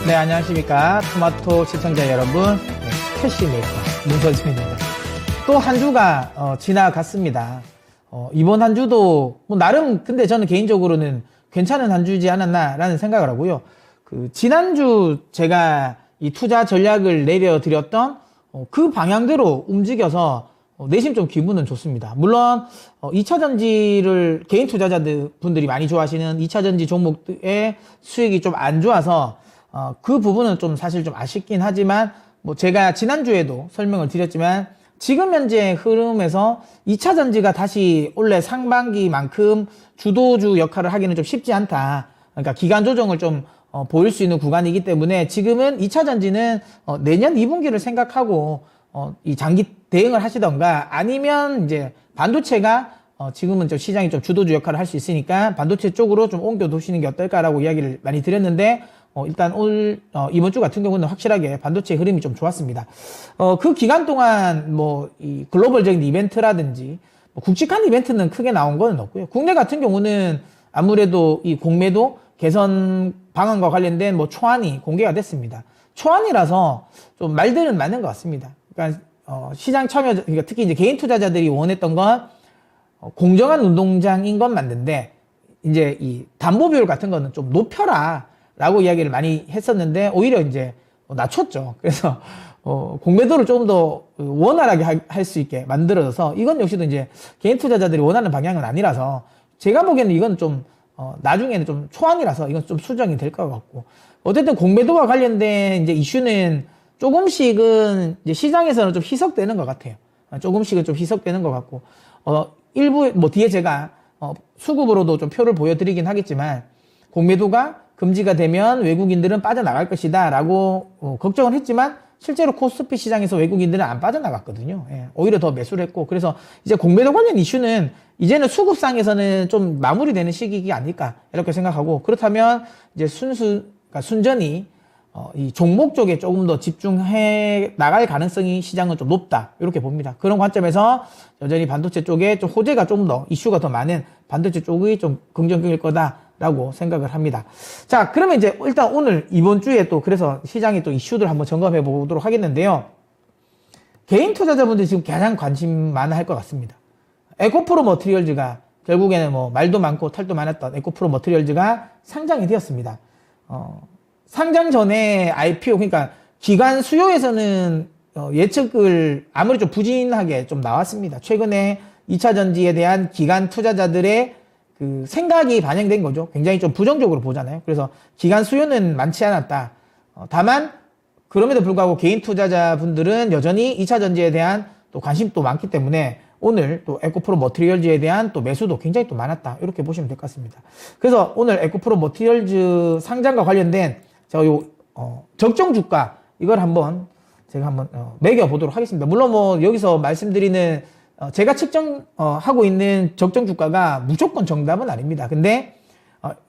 네, 안녕하십니까. 토마토 시청자 여러분. 네, 캐시메이커 문서진입니다. 또 한 주가 지나갔습니다. 이번 한 주도 뭐 나름 근데 저는 개인적으로는 괜찮은 한 주지 않았나라는 생각을 하고요. 지난주 제가 이 투자 전략을 내려드렸던 그 방향대로 움직여서 내심 좀 기분은 좋습니다. 물론 2차전지를 개인 투자자들 분들이 많이 좋아하시는 2차전지 종목의 수익이 좀 안 좋아서 그 부분은 좀 사실 좀 아쉽긴 하지만 뭐 제가 지난주에도 설명을 드렸지만 지금 현재 흐름에서 2차전지가 다시 원래 상반기만큼 주도주 역할을 하기는 좀 쉽지 않다. 그러니까 기간 조정을 좀 보일 수 있는 구간이기 때문에 지금은 2차전지는 내년 2분기를 생각하고 이 장기 대응을 하시던가 아니면 이제 반도체가 지금은 좀 시장이 좀 주도주 역할을 할 수 있으니까 반도체 쪽으로 좀 옮겨 두시는 게 어떨까라고 이야기를 많이 드렸는데 일단 이번 주 같은 경우는 확실하게 반도체 흐름이 좀 좋았습니다. 그 기간 동안 뭐 이 글로벌적인 이벤트라든지 뭐 굵직한 이벤트는 크게 나온 건 없고요. 국내 같은 경우는 아무래도 이 공매도 개선 방안과 관련된 뭐 초안이 공개가 됐습니다. 초안이라서 좀 말들은 맞는 것 같습니다. 그러니까 시장 참여, 그러니까 특히 이제 개인 투자자들이 원했던 건 공정한 운동장인 건 맞는데 이제 이 담보 비율 같은 거는 좀 높여라 라고 이야기를 많이 했었는데 오히려 이제 낮췄죠. 그래서 공매도를 조금 더 원활하게 할 수 있게 만들어서 이건 역시도 이제 개인 투자자들이 원하는 방향은 아니라서 제가 보기에는 이건 좀 나중에는 좀 초안이라서 이건 좀 수정이 될 것 같고 어쨌든 공매도와 관련된 이제 이슈는 조금씩은 이제 시장에서는 좀 희석되는 것 같아요. 조금씩은 좀 희석되는 것 같고 일부 뭐 뒤에 제가 수급으로도 좀 표를 보여드리긴 하겠지만 공매도가 금지가 되면 외국인들은 빠져나갈 것이다 라고 걱정을 했지만 실제로 코스피 시장에서 외국인들은 안 빠져나갔거든요. 예, 오히려 더 매수를 했고 그래서 이제 공매도 관련 이슈는 이제는 수급상에서는 좀 마무리되는 시기가 아닐까 이렇게 생각하고 그렇다면 이제 그러니까 순전히 이 종목 쪽에 조금 더 집중해 나갈 가능성이 시장은 좀 높다 이렇게 봅니다. 그런 관점에서 여전히 반도체 쪽에 좀 호재가 좀 더 이슈가 더 많은 반도체 쪽이 좀 긍정적일 거다라고 생각을 합니다. 자, 그러면 이제 일단 오늘 이번 주에 또 그래서 시장의 또 이슈들 한번 점검해 보도록 하겠는데요. 개인 투자자분들이 지금 가장 관심 많아 할 것 같습니다. 에코프로 머티리얼즈가 결국에는 뭐 말도 많고 탈도 많았던 에코프로 머티리얼즈가 상장이 되었습니다. 상장 전에 IPO, 그러니까 기관 수요에서는 예측을 아무리 좀 부진하게 좀 나왔습니다. 최근에 2차전지에 대한 기관 투자자들의 그 생각이 반영된 거죠. 굉장히 좀 부정적으로 보잖아요. 그래서 기관 수요는 많지 않았다. 다만 그럼에도 불구하고 개인 투자자분들은 여전히 2차전지에 대한 또 관심도 많기 때문에 오늘 또 에코프로 머티리얼즈에 대한 또 매수도 굉장히 또 많았다. 이렇게 보시면 될 것 같습니다. 그래서 오늘 에코프로 머티리얼즈 상장과 관련된 제가 요 적정 주가 이걸 제가 한번 매겨 보도록 하겠습니다. 물론 뭐 여기서 말씀드리는 제가 측정하고 있는 적정 주가가 무조건 정답은 아닙니다. 근데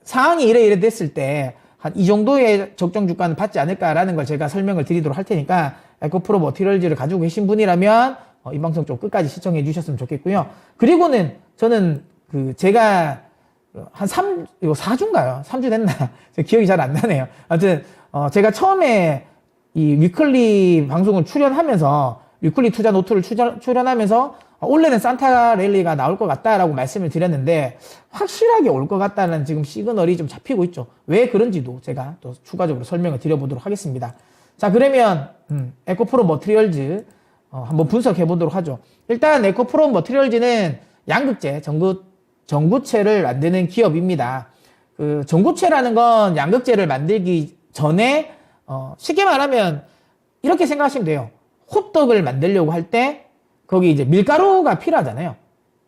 상황이 이래 됐을 때 한 이 정도의 적정 주가는 받지 않을까라는 걸 제가 설명을 드리도록 할 테니까 에코프로 머티리얼즈를 가지고 계신 분이라면 이 방송 좀 끝까지 시청해 주셨으면 좋겠고요. 그리고는 저는 제가 한 4주인가요? 3주 됐나? 기억이 잘 안 나네요. 아무튼, 제가 처음에 이 위클리 방송을 출연하면서, 위클리 투자 노트를 출연하면서, 원래는 산타 랠리가 나올 것 같다라고 말씀을 드렸는데, 확실하게 올 것 같다는 지금 시그널이 좀 잡히고 있죠. 왜 그런지도 제가 또 추가적으로 설명을 드려보도록 하겠습니다. 자, 그러면, 에코프로 머티리얼즈, 한번 분석해 보도록 하죠. 일단, 에코프로 머티리얼즈는 양극재, 전구체를 만드는 기업입니다. 전구체라는 건 양극재를 만들기 전에 쉽게 말하면 이렇게 생각하시면 돼요. 호떡을 만들려고 할 때 거기 이제 밀가루가 필요하잖아요.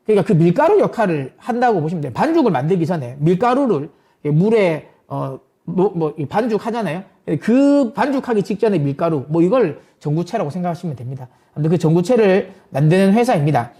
그러니까 그 밀가루 역할을 한다고 보시면 돼요. 반죽을 만들기 전에 밀가루를 물에 반죽하잖아요. 그 반죽하기 직전에 밀가루 이걸 전구체라고 생각하시면 됩니다. 아무튼 그 전구체를 만드는 회사입니다.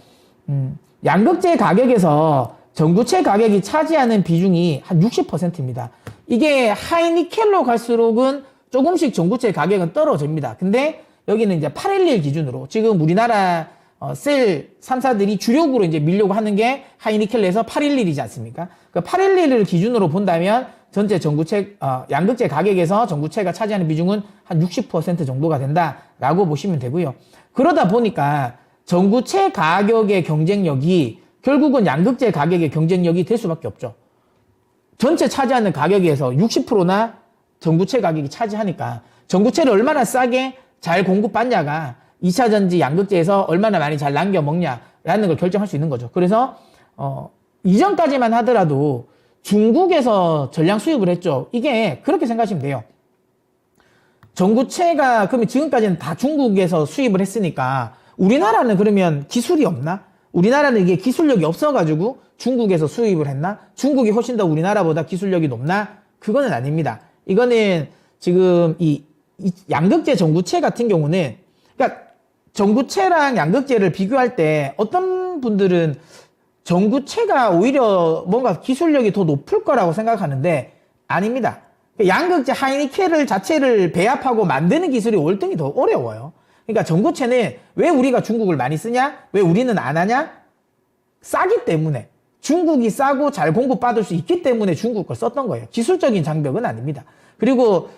양극재 가격에서 전구체 가격이 차지하는 비중이 한 60%입니다. 이게 하이니켈로 갈수록은 조금씩 전구체 가격은 떨어집니다. 근데 여기는 이제 811 기준으로 지금 우리나라 셀 3사들이 주력으로 이제 밀려고 하는 게 하이니켈에서 811이지 않습니까? 그 811을 기준으로 본다면 전체 전구체, 양극재 가격에서 전구체가 차지하는 비중은 한 60% 정도가 된다라고 보시면 되고요. 그러다 보니까 전구체 가격의 경쟁력이 결국은 양극재 가격의 경쟁력이 될 수밖에 없죠. 전체 차지하는 가격에서 60%나 전구체 가격이 차지하니까 전구체를 얼마나 싸게 잘 공급받냐가 2차전지 양극재에서 얼마나 많이 잘 남겨 먹냐라는 걸 결정할 수 있는 거죠. 그래서 이전까지만 하더라도 중국에서 전량 수입을 했죠. 이게 그렇게 생각하시면 돼요. 전구체가 그러면 지금까지는 다 중국에서 수입을 했으니까 우리나라는 그러면 기술이 없나? 우리나라는 이게 기술력이 없어가지고 중국에서 수입을 했나? 중국이 훨씬 더 우리나라보다 기술력이 높나? 그거는 아닙니다. 이거는 지금 이 양극재 전구체 같은 경우는, 그러니까 전구체랑 양극재를 비교할 때 어떤 분들은 전구체가 오히려 뭔가 기술력이 더 높을 거라고 생각하는데 아닙니다. 양극재 하이니켈을 자체를 배합하고 만드는 기술이 월등히 더 어려워요. 그러니까 전구체는 왜 우리가 중국을 많이 쓰냐? 왜 우리는 안 하냐? 싸기 때문에. 중국이 싸고 잘 공급받을 수 있기 때문에 중국 걸 썼던 거예요. 기술적인 장벽은 아닙니다. 그리고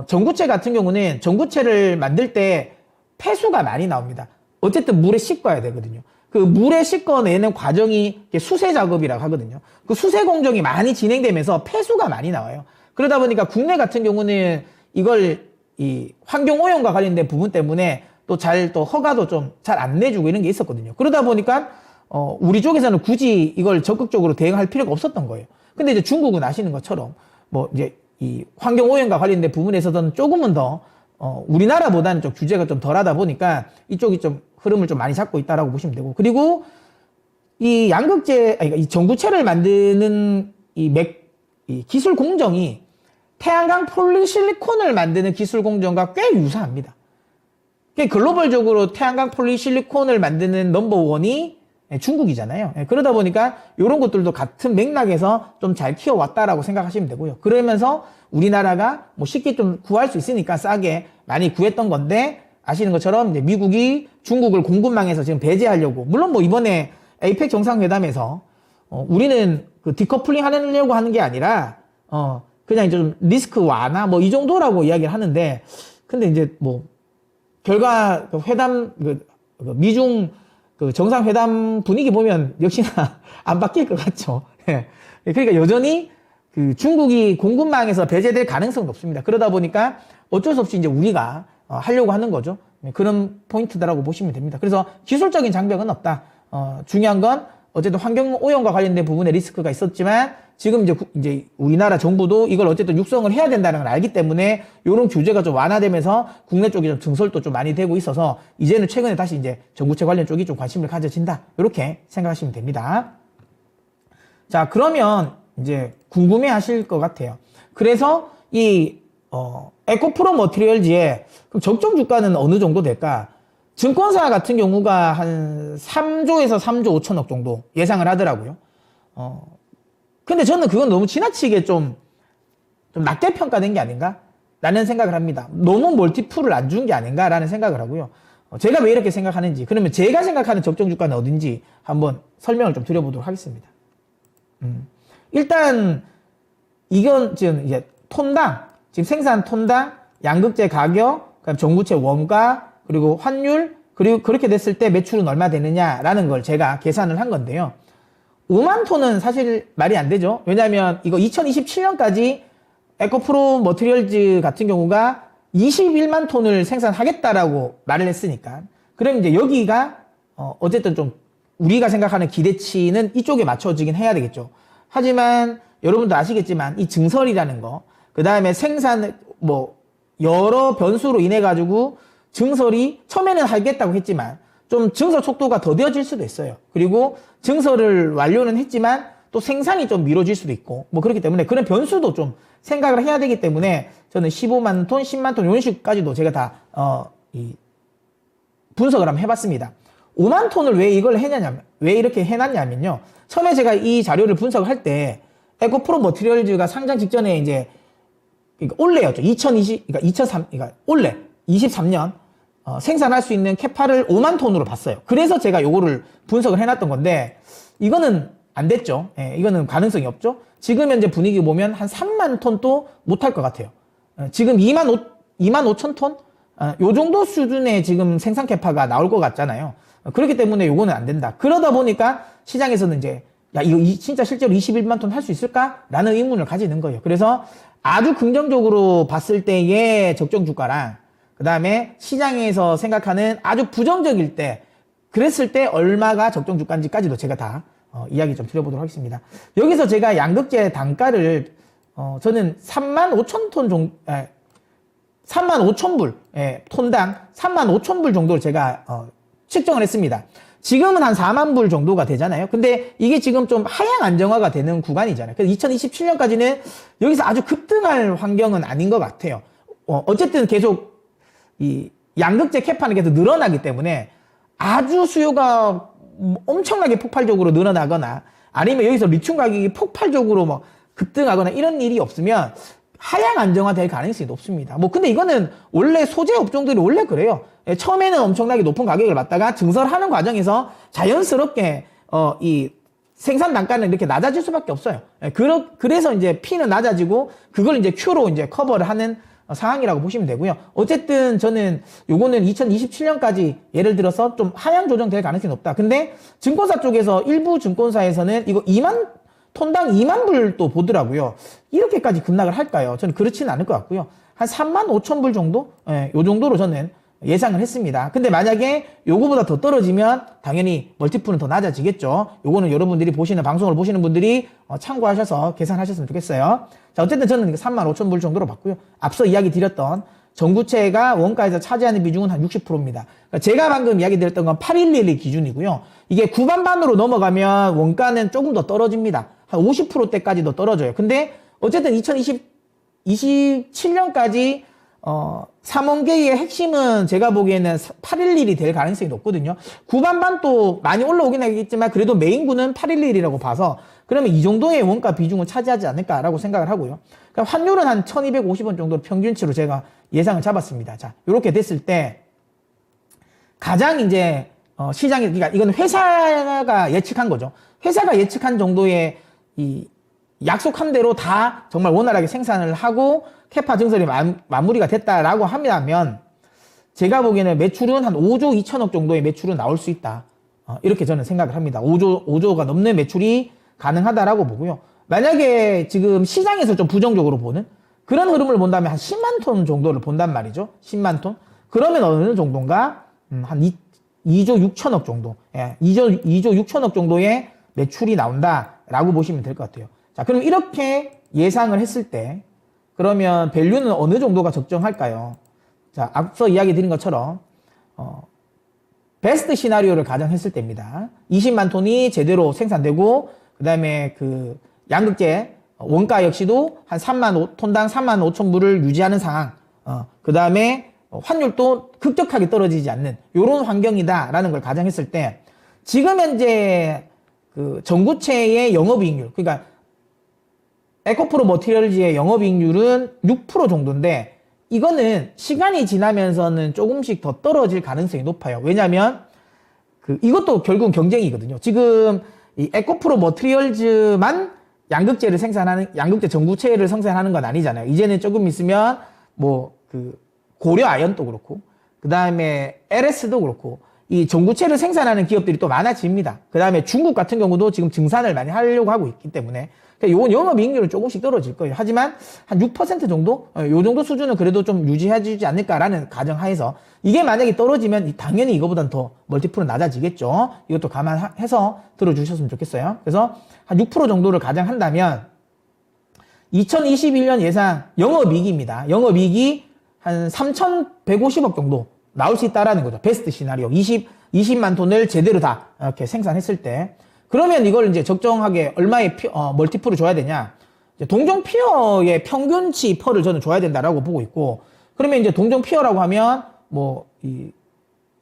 전구체 같은 경우는 전구체를 만들 때 폐수가 많이 나옵니다. 어쨌든 물에 씻어야 되거든요. 그 물에 씻어내는 과정이 수세 작업이라고 하거든요. 그 수세 공정이 많이 진행되면서 폐수가 많이 나와요. 그러다 보니까 국내 같은 경우는 이걸 이 환경 오염과 관련된 부분 때문에 또 허가도 좀 잘 안 내주고 이런 게 있었거든요. 그러다 보니까 우리 쪽에서는 굳이 이걸 적극적으로 대응할 필요가 없었던 거예요. 근데 이제 중국은 아시는 것처럼 뭐 이제 이 환경 오염과 관련된 부분에서는 조금은 더 우리나라보다는 좀 규제가 좀 덜하다 보니까 이쪽이 좀 흐름을 좀 많이 잡고 있다라고 보시면 되고, 그리고 이 양극재, 이 전구체를 만드는 이 기술 공정이 태양광 폴리실리콘을 만드는 기술 공정과 꽤 유사합니다. 글로벌적으로 태양광 폴리실리콘을 만드는 넘버원이 중국이잖아요. 그러다 보니까 이런 것들도 같은 맥락에서 좀 잘 키워왔다라고 생각하시면 되고요. 그러면서 우리나라가 뭐 쉽게 좀 구할 수 있으니까 싸게 많이 구했던 건데, 아시는 것처럼 이제 미국이 중국을 공급망에서 지금 배제하려고, 물론 뭐 이번에 에이펙 정상회담에서 우리는 그 디커플링 하려고 하는 게 아니라 그냥 이제 좀 리스크 완화 뭐 이 정도라고 이야기를 하는데, 근데 이제 뭐 결과 회담 미중 정상회담 분위기 보면 역시나 안 바뀔 것 같죠. 예. 그러니까 여전히 그 중국이 공급망에서 배제될 가능성은 없습니다. 그러다 보니까 어쩔 수 없이 이제 우리가 하려고 하는 거죠. 그런 포인트다라고 보시면 됩니다. 그래서 기술적인 장벽은 없다. 중요한 건 어쨌든 환경 오염과 관련된 부분에 리스크가 있었지만 지금 이제 우리나라 정부도 이걸 어쨌든 육성을 해야 된다는 걸 알기 때문에 이런 규제가 좀 완화되면서 국내 쪽이 좀 증설도 좀 많이 되고 있어서 이제는 최근에 다시 이제 전구체 관련 쪽이 좀 관심을 가져진다. 이렇게 생각하시면 됩니다. 자, 그러면 이제 궁금해 하실 것 같아요. 그래서 이 에코프로 머티리얼즈의 적정 주가는 어느 정도 될까? 증권사 같은 경우가 한 3조에서 3조 5천억 정도 예상을 하더라고요. 근데 저는 그건 너무 지나치게 좀 낮게 평가된 게 아닌가? 라는 생각을 합니다. 너무 멀티플을 안 준 게 아닌가? 라는 생각을 하고요. 제가 왜 이렇게 생각하는지, 그러면 제가 생각하는 적정 주가는 어딘지 한번 설명을 좀 드려보도록 하겠습니다. 일단, 이건 지금 이제 톤당, 지금 생산 톤당, 양극재 가격, 그다음 전구체 원가, 그리고 환율, 그리고 그렇게 됐을 때 매출은 얼마 되느냐라는 걸 제가 계산을 한 건데요. 5만 톤은 사실 말이 안 되죠. 왜냐하면 이거 2027년까지 에코프로 머티리얼즈 같은 경우가 21만 톤을 생산하겠다라고 말을 했으니까. 그럼 이제 여기가 어쨌든 좀 우리가 생각하는 기대치는 이쪽에 맞춰지긴 해야 되겠죠. 하지만 여러분도 아시겠지만 이 증설이라는 거, 그 다음에 생산 뭐 여러 변수로 인해 가지고 증설이 처음에는 하겠다고 했지만 좀 증설 속도가 더뎌질 수도 있어요. 그리고 증설을 완료는 했지만 또 생산이 좀 미뤄질 수도 있고 뭐 그렇기 때문에 그런 변수도 좀 생각을 해야 되기 때문에 저는 15만 톤, 10만 톤 이런 식까지도 제가 다 분석을 한번 해봤습니다. 5만 톤을 왜 이걸 왜 이렇게 해놨냐면요. 처음에 제가 이 자료를 분석을 할 때 에코프로 머티리얼즈가 상장 직전에 이제 올해였죠. 올해 23년 생산할 수 있는 캐파를 5만 톤으로 봤어요. 그래서 제가 요거를 분석을 해놨던 건데, 이거는 안 됐죠. 예, 이거는 가능성이 없죠. 지금 현재 분위기 보면 한 3만 톤도 못할 것 같아요. 지금 2만 5천 톤? 요 정도 수준의 지금 생산 캐파가 나올 것 같잖아요. 그렇기 때문에 요거는 안 된다. 그러다 보니까 시장에서는 이제 야, 이거 진짜 실제로 21만 톤 할 수 있을까? 라는 의문을 가지는 거예요. 그래서 아주 긍정적으로 봤을 때의 적정 주가랑 그 다음에 시장에서 생각하는 아주 부정적일 때 그랬을 때 얼마가 적정 주가인지까지도 제가 다 이야기 좀 드려보도록 하겠습니다. 여기서 제가 양극재 단가를 저는 3만 5천 톤 정도 3만 5천 불 톤당 3만 5천 불 정도를 제가 측정을 했습니다. 지금은 한 4만 불 정도가 되잖아요. 근데 이게 지금 좀 하향 안정화가 되는 구간이잖아요. 그래서 2027년까지는 여기서 아주 급등할 환경은 아닌 것 같아요. 어쨌든 계속 이 양극재 캐파는 계속 늘어나기 때문에 아주 수요가 엄청나게 폭발적으로 늘어나거나 아니면 여기서 리튬 가격이 폭발적으로 뭐 급등하거나 이런 일이 없으면 하향 안정화 될 가능성이 높습니다. 뭐 근데 이거는 원래 소재 업종들이 원래 그래요. 처음에는 엄청나게 높은 가격을 받다가 증설하는 과정에서 자연스럽게 이 생산 단가는 이렇게 낮아질 수밖에 없어요. 그래서 이제 P는 낮아지고 그걸 이제 Q로 이제 커버를 하는 상황이라고 보시면 되고요. 어쨌든 저는 요거는 2027년까지 예를 들어서 좀 하향 조정될 가능성이 높다. 근데 증권사 쪽에서 일부 증권사에서는 이거 2만 톤당 2만 불 또 보더라고요. 이렇게까지 급락을 할까요? 저는 그렇지는 않을 것 같고요. 한 3만 5천 불 정도? 요 정도로 저는 예상을 했습니다. 근데 만약에 요거보다 더 떨어지면 당연히 멀티플은 더 낮아지겠죠. 요거는 여러분들이 보시는 방송을 보시는 분들이 참고하셔서 계산하셨으면 좋겠어요. 자, 어쨌든 저는 3만 5천 불 정도로 봤고요. 앞서 이야기 드렸던 전구체가 원가에서 차지하는 비중은 한 60%입니다. 그러니까 제가 방금 이야기 드렸던 건 8111 기준이고요. 이게 9반반으로 넘어가면 원가는 조금 더 떨어집니다. 한 50%대까지도 떨어져요. 근데 어쨌든 2027년까지 3원계의 핵심은 제가 보기에는 811이 될 가능성이 높거든요. 9반반 또 많이 올라오긴 하겠지만 그래도 메인구는 811이라고 봐서 그러면 이 정도의 원가 비중을 차지하지 않을까라고 생각을 하고요. 그러니까 환율은 한 1250원 정도 평균치로 제가 예상을 잡았습니다. 자, 이렇게 됐을 때 가장 이제 시장이, 그러니까 이건 회사가 예측한 거죠. 회사가 예측한 정도의 이 약속한 대로 다 정말 원활하게 생산을 하고 캐파 증설이 마무리가 됐다라고 하면 제가 보기에는 매출은 한 5조 2천억 정도의 매출은 나올 수 있다. 이렇게 저는 생각을 합니다. 5조가 넘는 매출이 가능하다라고 보고요. 만약에 지금 시장에서 좀 부정적으로 보는 그런 흐름을 본다면 한 10만 톤 정도를 본단 말이죠. 10만 톤. 그러면 어느 정도인가? 한 2조 6천억 정도. 예, 2조 6천억 정도의 매출이 나온다라고 보시면 될 것 같아요. 자, 그럼 이렇게 예상을 했을 때 그러면 밸류는 어느 정도가 적정할까요? 자, 앞서 이야기 드린 것처럼 베스트 시나리오를 가정했을 때입니다. 20만 톤이 제대로 생산되고 그다음에 그 양극재 원가 역시도 한 3만 톤당 3만 5천 불을 유지하는 상황. 그다음에 환율도 급격하게 떨어지지 않는 이런 환경이다라는 걸 가정했을 때 지금 현재 그 전구체의 영업이익률, 그러니까 에코프로 머티리얼즈의 영업이익률은 6% 정도인데 이거는 시간이 지나면서는 조금씩 더 떨어질 가능성이 높아요. 왜냐하면 이것도 결국은 경쟁이거든요. 지금 이 에코프로 머티리얼즈만 양극재 전구체를 생산하는 건 아니잖아요. 이제는 조금 있으면 뭐 고려 아연도 그렇고 그 다음에 LS도 그렇고 이 전구체를 생산하는 기업들이 또 많아집니다. 그 다음에 중국 같은 경우도 지금 증산을 많이 하려고 하고 있기 때문에 요건 영업이익률은 조금씩 떨어질 거예요. 하지만 한 6% 정도? 요 정도 수준은 그래도 좀 유지해주지 않을까라는 가정하에서 이게 만약에 떨어지면 당연히 이거보단 더 멀티플은 낮아지겠죠. 이것도 감안해서 들어주셨으면 좋겠어요. 그래서 한 6% 정도를 가정한다면 2021년 예상 영업이익입니다. 영업이익이 한 3,150억 정도 나올 수 있다라는 거죠. 베스트 시나리오. 20만 톤을 제대로 다 이렇게 생산했을 때. 그러면 이걸 이제 적정하게 얼마의 멀티플을 줘야 되냐. 동종 피어의 평균치 펄을 저는 줘야 된다라고 보고 있고, 그러면 이제 동종 피어라고 하면 이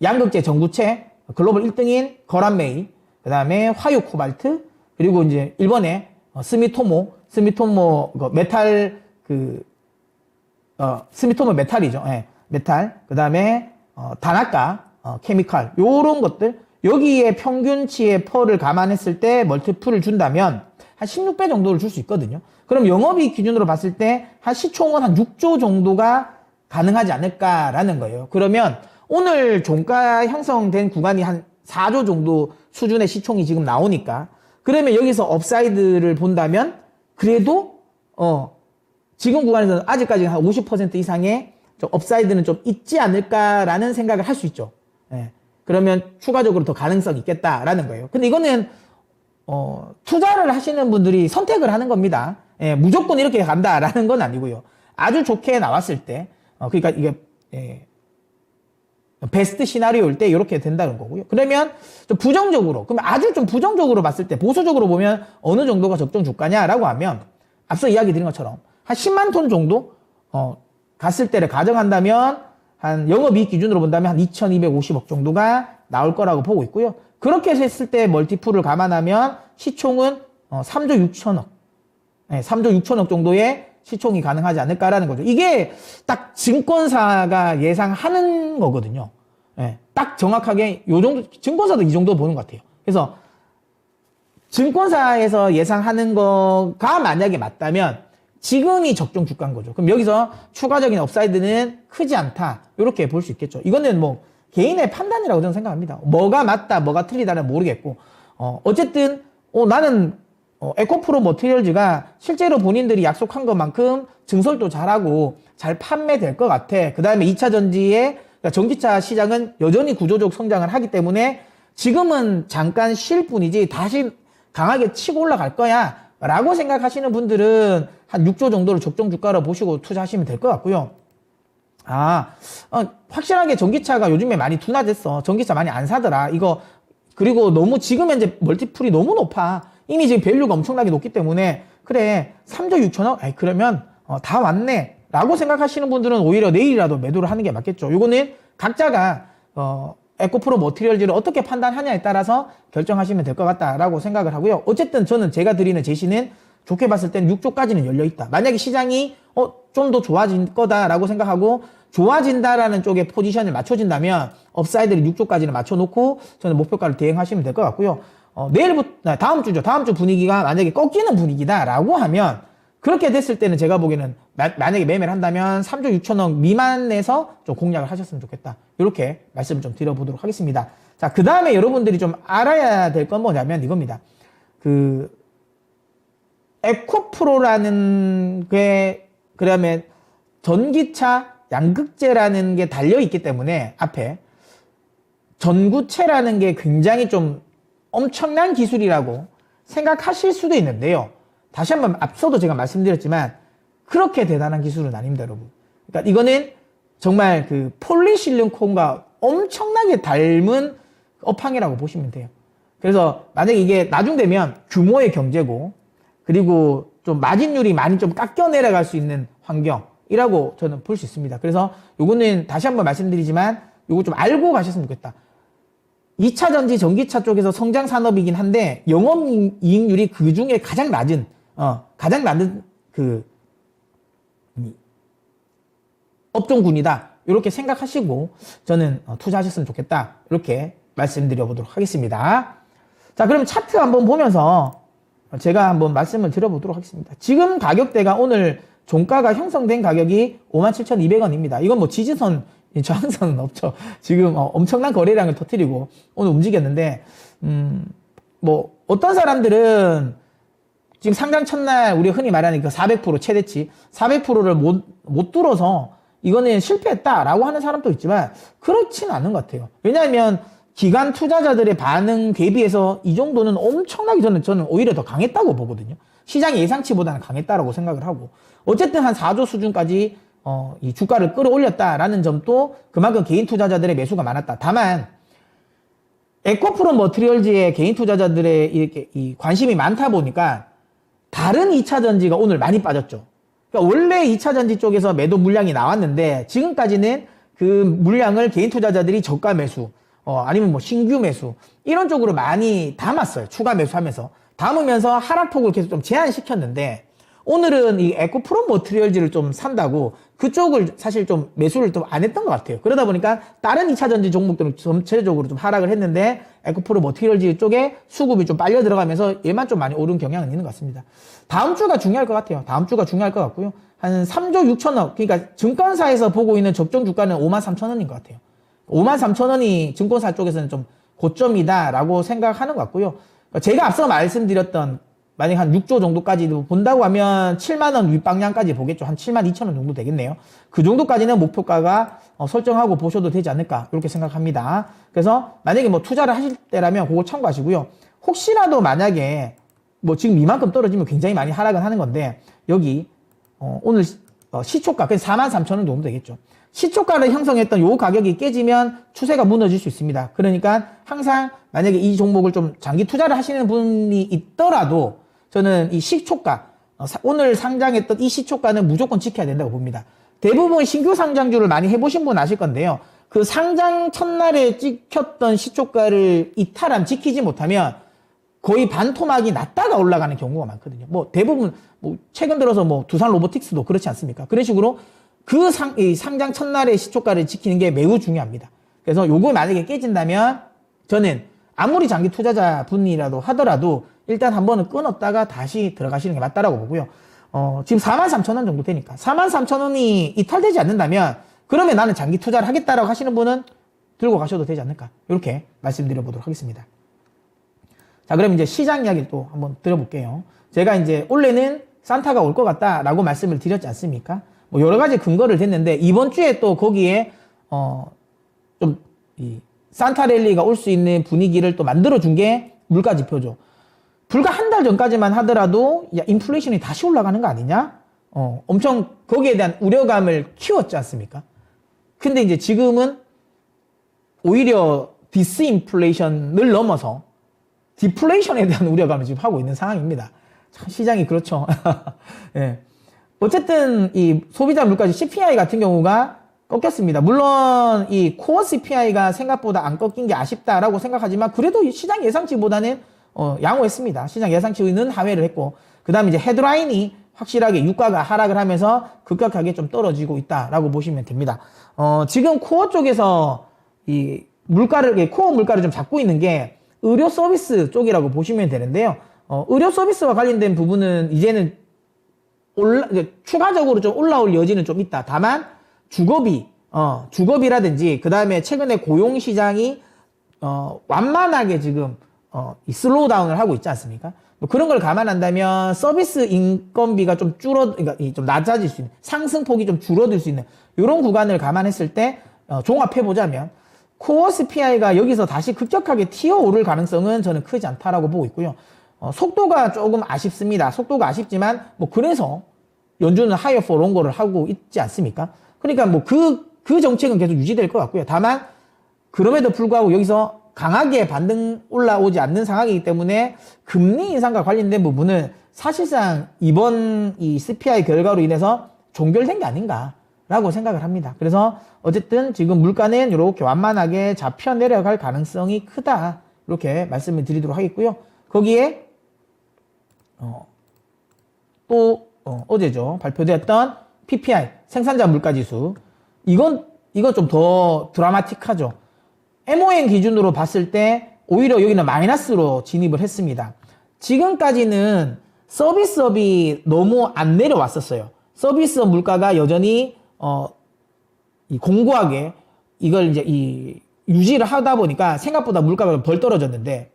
양극재 전구체 글로벌 1등인 거란메이, 그 다음에 화유 코발트, 그리고 이제 일본의 스미토모 메탈 스미토모 메탈이죠. 예, 메탈. 그 다음에 다나카 케미칼, 요런 것들, 여기에 평균치의 펄을 감안했을 때 멀티플을 준다면 한 16배 정도를 줄 수 있거든요. 그럼 영업이익 기준으로 봤을 때 한 시총은 한 6조 정도가 가능하지 않을까라는 거예요. 그러면 오늘 종가 형성된 구간이 한 4조 정도 수준의 시총이 지금 나오니까, 그러면 여기서 업사이드를 본다면 그래도 지금 구간에서는 아직까지 한 50% 이상의 업사이드는 좀 있지 않을까라는 생각을 할 수 있죠. 예. 그러면 추가적으로 더 가능성이 있겠다라는 거예요. 근데 이거는 투자를 하시는 분들이 선택을 하는 겁니다. 예, 무조건 이렇게 간다라는 건 아니고요. 아주 좋게 나왔을 때, 그러니까 이게 베스트 시나리오일 때 이렇게 된다는 거고요. 그러면 좀 부정적으로, 그러면 아주 좀 부정적으로 봤을 때, 보수적으로 보면 어느 정도가 적정 주가냐라고 하면 앞서 이야기 드린 것처럼 한 10만 톤 정도 갔을 때를 가정한다면 한 영업이익 기준으로 본다면 한 2,250억 정도가 나올 거라고 보고 있고요. 그렇게 했을 때 멀티플을 감안하면 시총은 3조 6천억, 3조 6천억 정도의 시총이 가능하지 않을까라는 거죠. 이게 딱 증권사가 예상하는 거거든요. 딱 정확하게 요 정도, 증권사도 이 정도 보는 것 같아요. 그래서 증권사에서 예상하는 거가 만약에 맞다면 지금이 적정 주가인 거죠. 그럼 여기서 추가적인 업사이드는 크지 않다, 이렇게 볼 수 있겠죠. 이거는 뭐 개인의 판단이라고 저는 생각합니다. 뭐가 맞다, 뭐가 틀리다는 모르겠고, 어쨌든 나는 에코프로 머티리얼즈가 실제로 본인들이 약속한 것만큼 증설도 잘하고 잘 판매될 것 같아. 그 다음에 2차 전지의, 그러니까 전기차 시장은 여전히 구조적 성장을 하기 때문에 지금은 잠깐 쉴 뿐이지 다시 강하게 치고 올라갈 거야 라고 생각하시는 분들은 한 6조 정도를 적정 주가로 보시고 투자하시면 될 것 같고요. 확실하게 전기차가 요즘에 많이 둔화됐어. 전기차 많이 안 사더라. 이거, 그리고 너무 지금 현재 멀티플이 너무 높아. 이미 지금 밸류가 엄청나게 높기 때문에, 그래, 3조 6천억? 그러면 다 왔네 라고 생각하시는 분들은 오히려 내일이라도 매도를 하는 게 맞겠죠. 요거는 각자가 에코프로 머티리얼즈를 어떻게 판단하냐에 따라서 결정하시면 될 것 같다라고 생각을 하고요. 어쨌든 저는 제가 드리는 제시는 좋게 봤을 때는 6조까지는 열려있다. 만약에 시장이 좀 더 좋아질 거다라고 생각하고 좋아진다라는 쪽에 포지션을 맞춰진다면 업사이드를 6조까지는 맞춰놓고 저는 목표가를 대행하시면 될 것 같고요. 내일부터, 다음 주죠. 다음 주 분위기가 만약에 꺾이는 분위기다라고 하면, 그렇게 됐을 때는 제가 보기에는 만약에 매매를 한다면 3조 6천억 미만에서 좀 공략을 하셨으면 좋겠다. 이렇게 말씀을 좀 드려보도록 하겠습니다. 자, 그 다음에 여러분들이 좀 알아야 될 건 뭐냐면 이겁니다. 에코프로라는 게, 그러면 전기차 양극재라는 게 달려있기 때문에 앞에 전구체라는 게 굉장히 좀 엄청난 기술이라고 생각하실 수도 있는데요. 다시 한번 앞서도 제가 말씀드렸지만 그렇게 대단한 기술은 아닙니다, 여러분. 그러니까 이거는 정말 폴리실리콘과 엄청나게 닮은 업황이라고 보시면 돼요. 그래서 만약에 이게 나중되면 규모의 경제고, 그리고 좀 마진율이 많이 좀 깎여 내려갈 수 있는 환경이라고 저는 볼 수 있습니다. 그래서 요거는 다시 한번 말씀드리지만 요거 좀 알고 가셨으면 좋겠다. 2차 전지 전기차 쪽에서 성장 산업이긴 한데 영업이익률이 그 중에 가장 낮은 업종군이다. 이렇게 생각하시고 저는 투자하셨으면 좋겠다. 이렇게 말씀드려 보도록 하겠습니다. 자, 그럼 차트 한번 보면서 제가 한번 말씀을 드려보도록 하겠습니다. 지금 가격대가 오늘 종가가 형성된 가격이 57,200원입니다. 이건 뭐 지지선, 저항선은 없죠. 지금 엄청난 거래량을 터뜨리고 오늘 움직였는데, 뭐 어떤 사람들은 지금 상장 첫날 우리가 흔히 말하는 그 400% 최대치 400%를 못 뚫어서 이거는 실패했다라고 하는 사람도 있지만 그렇지는 않은 것 같아요. 왜냐하면 기관 투자자들의 반응 대비해서 이 정도는 엄청나게 저는 오히려 더 강했다고 보거든요. 시장 예상치보다는 강했다라고 생각을 하고, 어쨌든 한 4조 수준까지 이 주가를 끌어올렸다라는 점도 그만큼 개인 투자자들의 매수가 많았다. 다만 에코프로 머티리얼즈의 개인 투자자들의 이렇게 이 관심이 많다 보니까 다른 2차 전지가 오늘 많이 빠졌죠. 그러니까 원래 2차 전지 쪽에서 매도 물량이 나왔는데 지금까지는 그 물량을 개인 투자자들이 저가 매수, 아니면 뭐 신규 매수 이런 쪽으로 많이 담았어요. 추가 매수하면서 담으면서 하락폭을 계속 좀 제한시켰는데 오늘은 이 에코프로 머티리얼즈를 좀 산다고 그쪽을 사실 좀 매수를 좀 안 했던 것 같아요. 그러다 보니까 다른 2차전지 종목들은 전체적으로 좀 하락을 했는데 에코프로 머티리얼즈 쪽에 수급이 좀 빨려 들어가면서 얘만 좀 많이 오른 경향은 있는 것 같습니다. 다음 주가 중요할 것 같아요. 다음 주가 중요할 것 같고요. 한 3조 6천억, 그러니까 증권사에서 보고 있는 적정 주가는 5만 3천 원인 것 같아요. 5만 3천 원이 증권사 쪽에서는 좀 고점이다라고 생각하는 것 같고요. 제가 앞서 말씀드렸던 만약 한 6조 정도까지도 본다고 하면 7만 원 윗방향까지 보겠죠. 한 7만 2천 원 정도 되겠네요. 그 정도까지는 목표가가 설정하고 보셔도 되지 않을까 이렇게 생각합니다. 그래서 만약에 뭐 투자를 하실 때라면 그거 참고하시고요. 혹시라도 만약에 뭐 지금 이만큼 떨어지면 굉장히 많이 하락은 하는 건데 여기 오늘 시초가 그냥 4만 3천 원 정도 되겠죠. 시초가를 형성했던 요 가격이 깨지면 추세가 무너질 수 있습니다. 그러니까 항상 만약에 이 종목을 좀 장기 투자를 하시는 분이 있더라도 저는 이 시초가 오늘 상장했던 이 시초가는 무조건 지켜야 된다고 봅니다. 대부분 신규 상장주를 많이 해보신 분 아실 건데요. 그 상장 첫날에 찍혔던 시초가를 이탈함 지키지 못하면 거의 반토막이 났다가 올라가는 경우가 많거든요. 뭐 대부분 뭐 최근 들어서 뭐 두산 로보틱스도 그렇지 않습니까? 그런 식으로 그 상장 첫날의 시초가를 지키는 게 매우 중요합니다. 그래서 요거 만약에 깨진다면 저는 아무리 장기 투자자 분이라도 하더라도 일단 한 번은 끊었다가 다시 들어가시는 게 맞다라고 보고요. 지금 4만 3천 원 정도 되니까 4만 3천 원이 이탈되지 않는다면 그러면 나는 장기 투자를 하겠다라고 하시는 분은 들고 가셔도 되지 않을까 이렇게 말씀드려 보도록 하겠습니다. 자, 그럼 이제 시장 이야기를 또 한번 들어볼게요. 제가 이제 원래는 산타가 올 것 같다라고 말씀을 드렸지 않습니까? 뭐 여러 가지 근거를 댔는데 이번 주에 또 거기에 좀 이 산타 랠리가 올 수 있는 분위기를 또 만들어 준 게 물가 지표죠. 불과 한 달 전까지만 하더라도 야 인플레이션이 다시 올라가는 거 아니냐? 엄청 거기에 대한 우려감을 키웠지 않습니까? 근데 이제 지금은 오히려 디스인플레이션을 넘어서 디플레이션에 대한 우려감을 지금 하고 있는 상황입니다. 참 시장이 그렇죠. 예. 어쨌든 이 소비자 물가지 CPI 같은 경우가 꺾였습니다. 물론 이 코어 CPI가 생각보다 안 꺾인 게 아쉽다라고 생각하지만 그래도 시장 예상치보다는 양호했습니다. 시장 예상치는 하회를 했고 그 다음에 이제 헤드라인이 확실하게 유가가 하락을 하면서 급격하게 좀 떨어지고 있다라고 보시면 됩니다. 지금 코어 쪽에서 이 물가를 코어 물가를 좀 잡고 있는 게 의료 서비스 쪽이라고 보시면 되는데요. 의료 서비스와 관련된 부분은 이제는 추가적으로 좀 올라올 여지는 좀 있다. 다만 주거비라든지 그 다음에 최근에 고용 시장이 완만하게 지금 이 슬로우 다운을 하고 있지 않습니까? 뭐 그런 걸 감안한다면 서비스 인건비가 좀 그러니까 좀 낮아질 수 있는 상승폭이 좀 줄어들 수 있는 이런 구간을 감안했을 때 종합해 보자면 코어 CPI가 여기서 다시 급격하게 튀어오를 가능성은 저는 크지 않다라고 보고 있고요. 속도가 조금 아쉽습니다. 속도가 아쉽지만 뭐 그래서 연준은 하이어 포 롱거를 하고 있지 않습니까? 그러니까 뭐 그 정책은 계속 유지될 것 같고요. 다만 그럼에도 불구하고 여기서 강하게 반등 올라오지 않는 상황이기 때문에 금리 인상과 관련된 부분은 사실상 이번 이 CPI 결과로 인해서 종결된 게 아닌가라고 생각을 합니다. 그래서 어쨌든 지금 물가는 이렇게 완만하게 잡혀 내려갈 가능성이 크다. 이렇게 말씀을 드리도록 하겠고요. 거기에 또 어제죠. 발표되었던 PPI 생산자 물가지수 이건 좀 더 드라마틱하죠. MOM 기준으로 봤을 때 오히려 여기는 마이너스로 진입을 했습니다. 지금까지는 서비스업이 너무 안 내려왔었어요. 서비스업 물가가 여전히 이 공고하게 이걸 이제 유지를 하다 보니까 생각보다 물가가 덜 떨어졌는데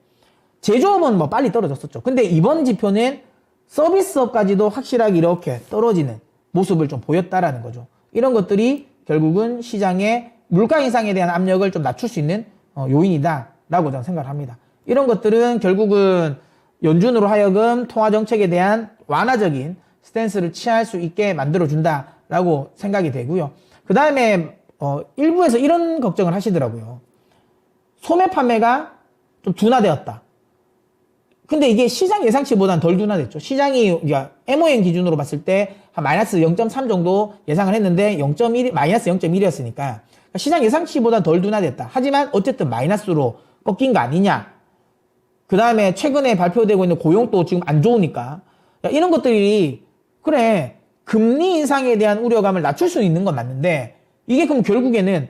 제조업은 뭐 빨리 떨어졌었죠. 근데 이번 지표는 서비스업까지도 확실하게 이렇게 떨어지는 모습을 좀 보였다라는 거죠. 이런 것들이 결국은 시장의 물가 인상에 대한 압력을 좀 낮출 수 있는 요인이다라고 저는 생각을 합니다. 이런 것들은 결국은 연준으로 하여금 통화 정책에 대한 완화적인 스탠스를 취할 수 있게 만들어준다라고 생각이 되고요. 그 다음에 일부에서 이런 걱정을 하시더라고요. 소매 판매가 좀 둔화되었다. 근데 이게 시장 예상치보다는 덜 둔화됐죠. 시장이 MOM 기준으로 봤을 때 한 마이너스 0.3 정도 예상을 했는데 마이너스 0.1이었으니까 시장 예상치보다는 덜 둔화됐다. 하지만 어쨌든 마이너스로 꺾인 거 아니냐. 그 다음에 최근에 발표되고 있는 고용도 지금 안 좋으니까 이런 것들이 그래, 금리 인상에 대한 우려감을 낮출 수 있는 건 맞는데, 이게 그럼 결국에는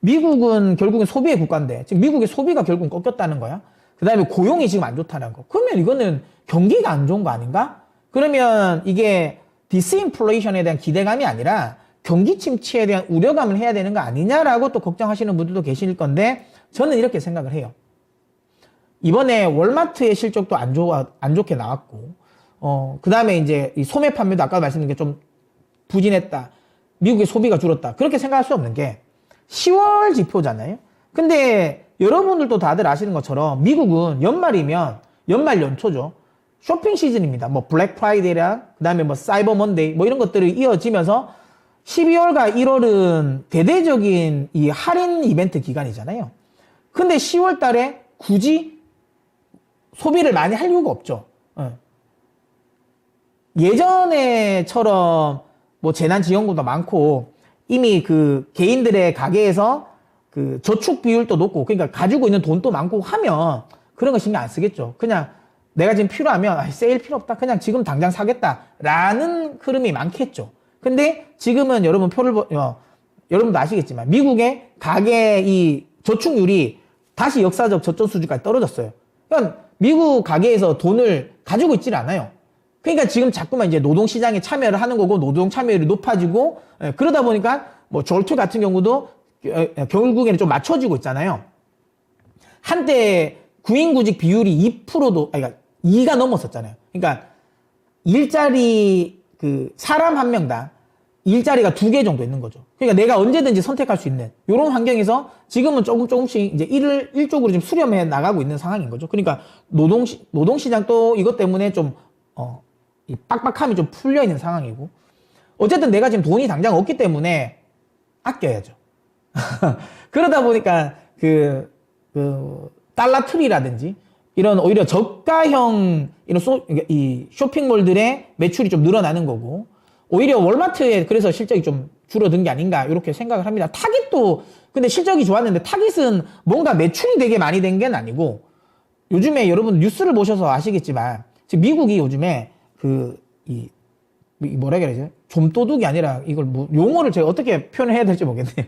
미국은 결국엔 소비의 국가인데, 지금 미국의 소비가 결국은 꺾였다는 거야. 그 다음에 고용이 지금 안 좋다는 거. 그러면 이거는 경기가 안 좋은 거 아닌가? 그러면 이게 디스인플레이션에 대한 기대감이 아니라 경기 침체에 대한 우려감을 해야 되는 거 아니냐라고 또 걱정하시는 분들도 계실 건데, 저는 이렇게 생각을 해요. 이번에 월마트의 실적도 안 좋게 나왔고, 그 다음에 이제 이 소매 판매도 아까 말씀드린 게 좀 부진했다. 미국의 소비가 줄었다. 그렇게 생각할 수 없는 게 10월 지표잖아요. 근데 여러분들도 다들 아시는 것처럼 미국은 연말이면 연말 연초죠. 쇼핑 시즌입니다. 뭐 블랙 프라이데이랑 그 다음에 뭐 사이버 먼데이 뭐 이런 것들이 이어지면서 12월과 1월은 대대적인 이 할인 이벤트 기간이잖아요. 근데 10월 달에 굳이 소비를 많이 할 이유가 없죠. 예전에처럼 뭐 재난지원금도 많고 이미 그 개인들의 가게에서 그 저축 비율도 높고 그러니까 가지고 있는 돈도 많고 하면 그런 거 신경 안 쓰겠죠. 그냥 내가 지금 필요하면 세일 필요 없다. 그냥 지금 당장 사겠다라는 흐름이 많겠죠. 근데 지금은 여러분 여러분도 아시겠지만 미국의 가계 이 저축률이 다시 역사적 저점 수준까지 떨어졌어요. 그러니까 미국 가게에서 돈을 가지고 있질 않아요. 그러니까 지금 자꾸만 이제 노동시장에 참여를 하는 거고 노동 참여율이 높아지고 그러다 보니까 뭐 졸투 같은 경우도 결국에는 좀 맞춰지고 있잖아요. 한때 구인구직 비율이 2%도 그러니까 2가 넘었었잖아요. 그러니까 일자리 그 사람 한 명당 일자리가 2개 정도 있는 거죠. 그러니까 내가 언제든지 선택할 수 있는 이런 환경에서 지금은 조금씩 이제 일쪽으로 좀 수렴해 나가고 있는 상황인 거죠. 그러니까 노동시장 또 이것 때문에 좀 이 빡빡함이 좀 풀려 있는 상황이고 어쨌든 내가 지금 돈이 당장 없기 때문에 아껴야죠. 그러다 보니까 그 달러트리라든지 이런 오히려 저가형 이런 이 쇼핑몰들의 매출이 좀 늘어나는 거고 오히려 월마트에 그래서 실적이 좀 줄어든 게 아닌가 이렇게 생각을 합니다. 타깃도 근데 실적이 좋았는데 타깃은 뭔가 매출이 되게 많이 된 게 아니고 요즘에 여러분 뉴스를 보셔서 아시겠지만 지금 미국이 요즘에 뭐라 그래야지? 좀도둑이 아니라 이걸 뭐 용어를 제가 어떻게 표현을 해야 될지 모르겠네요.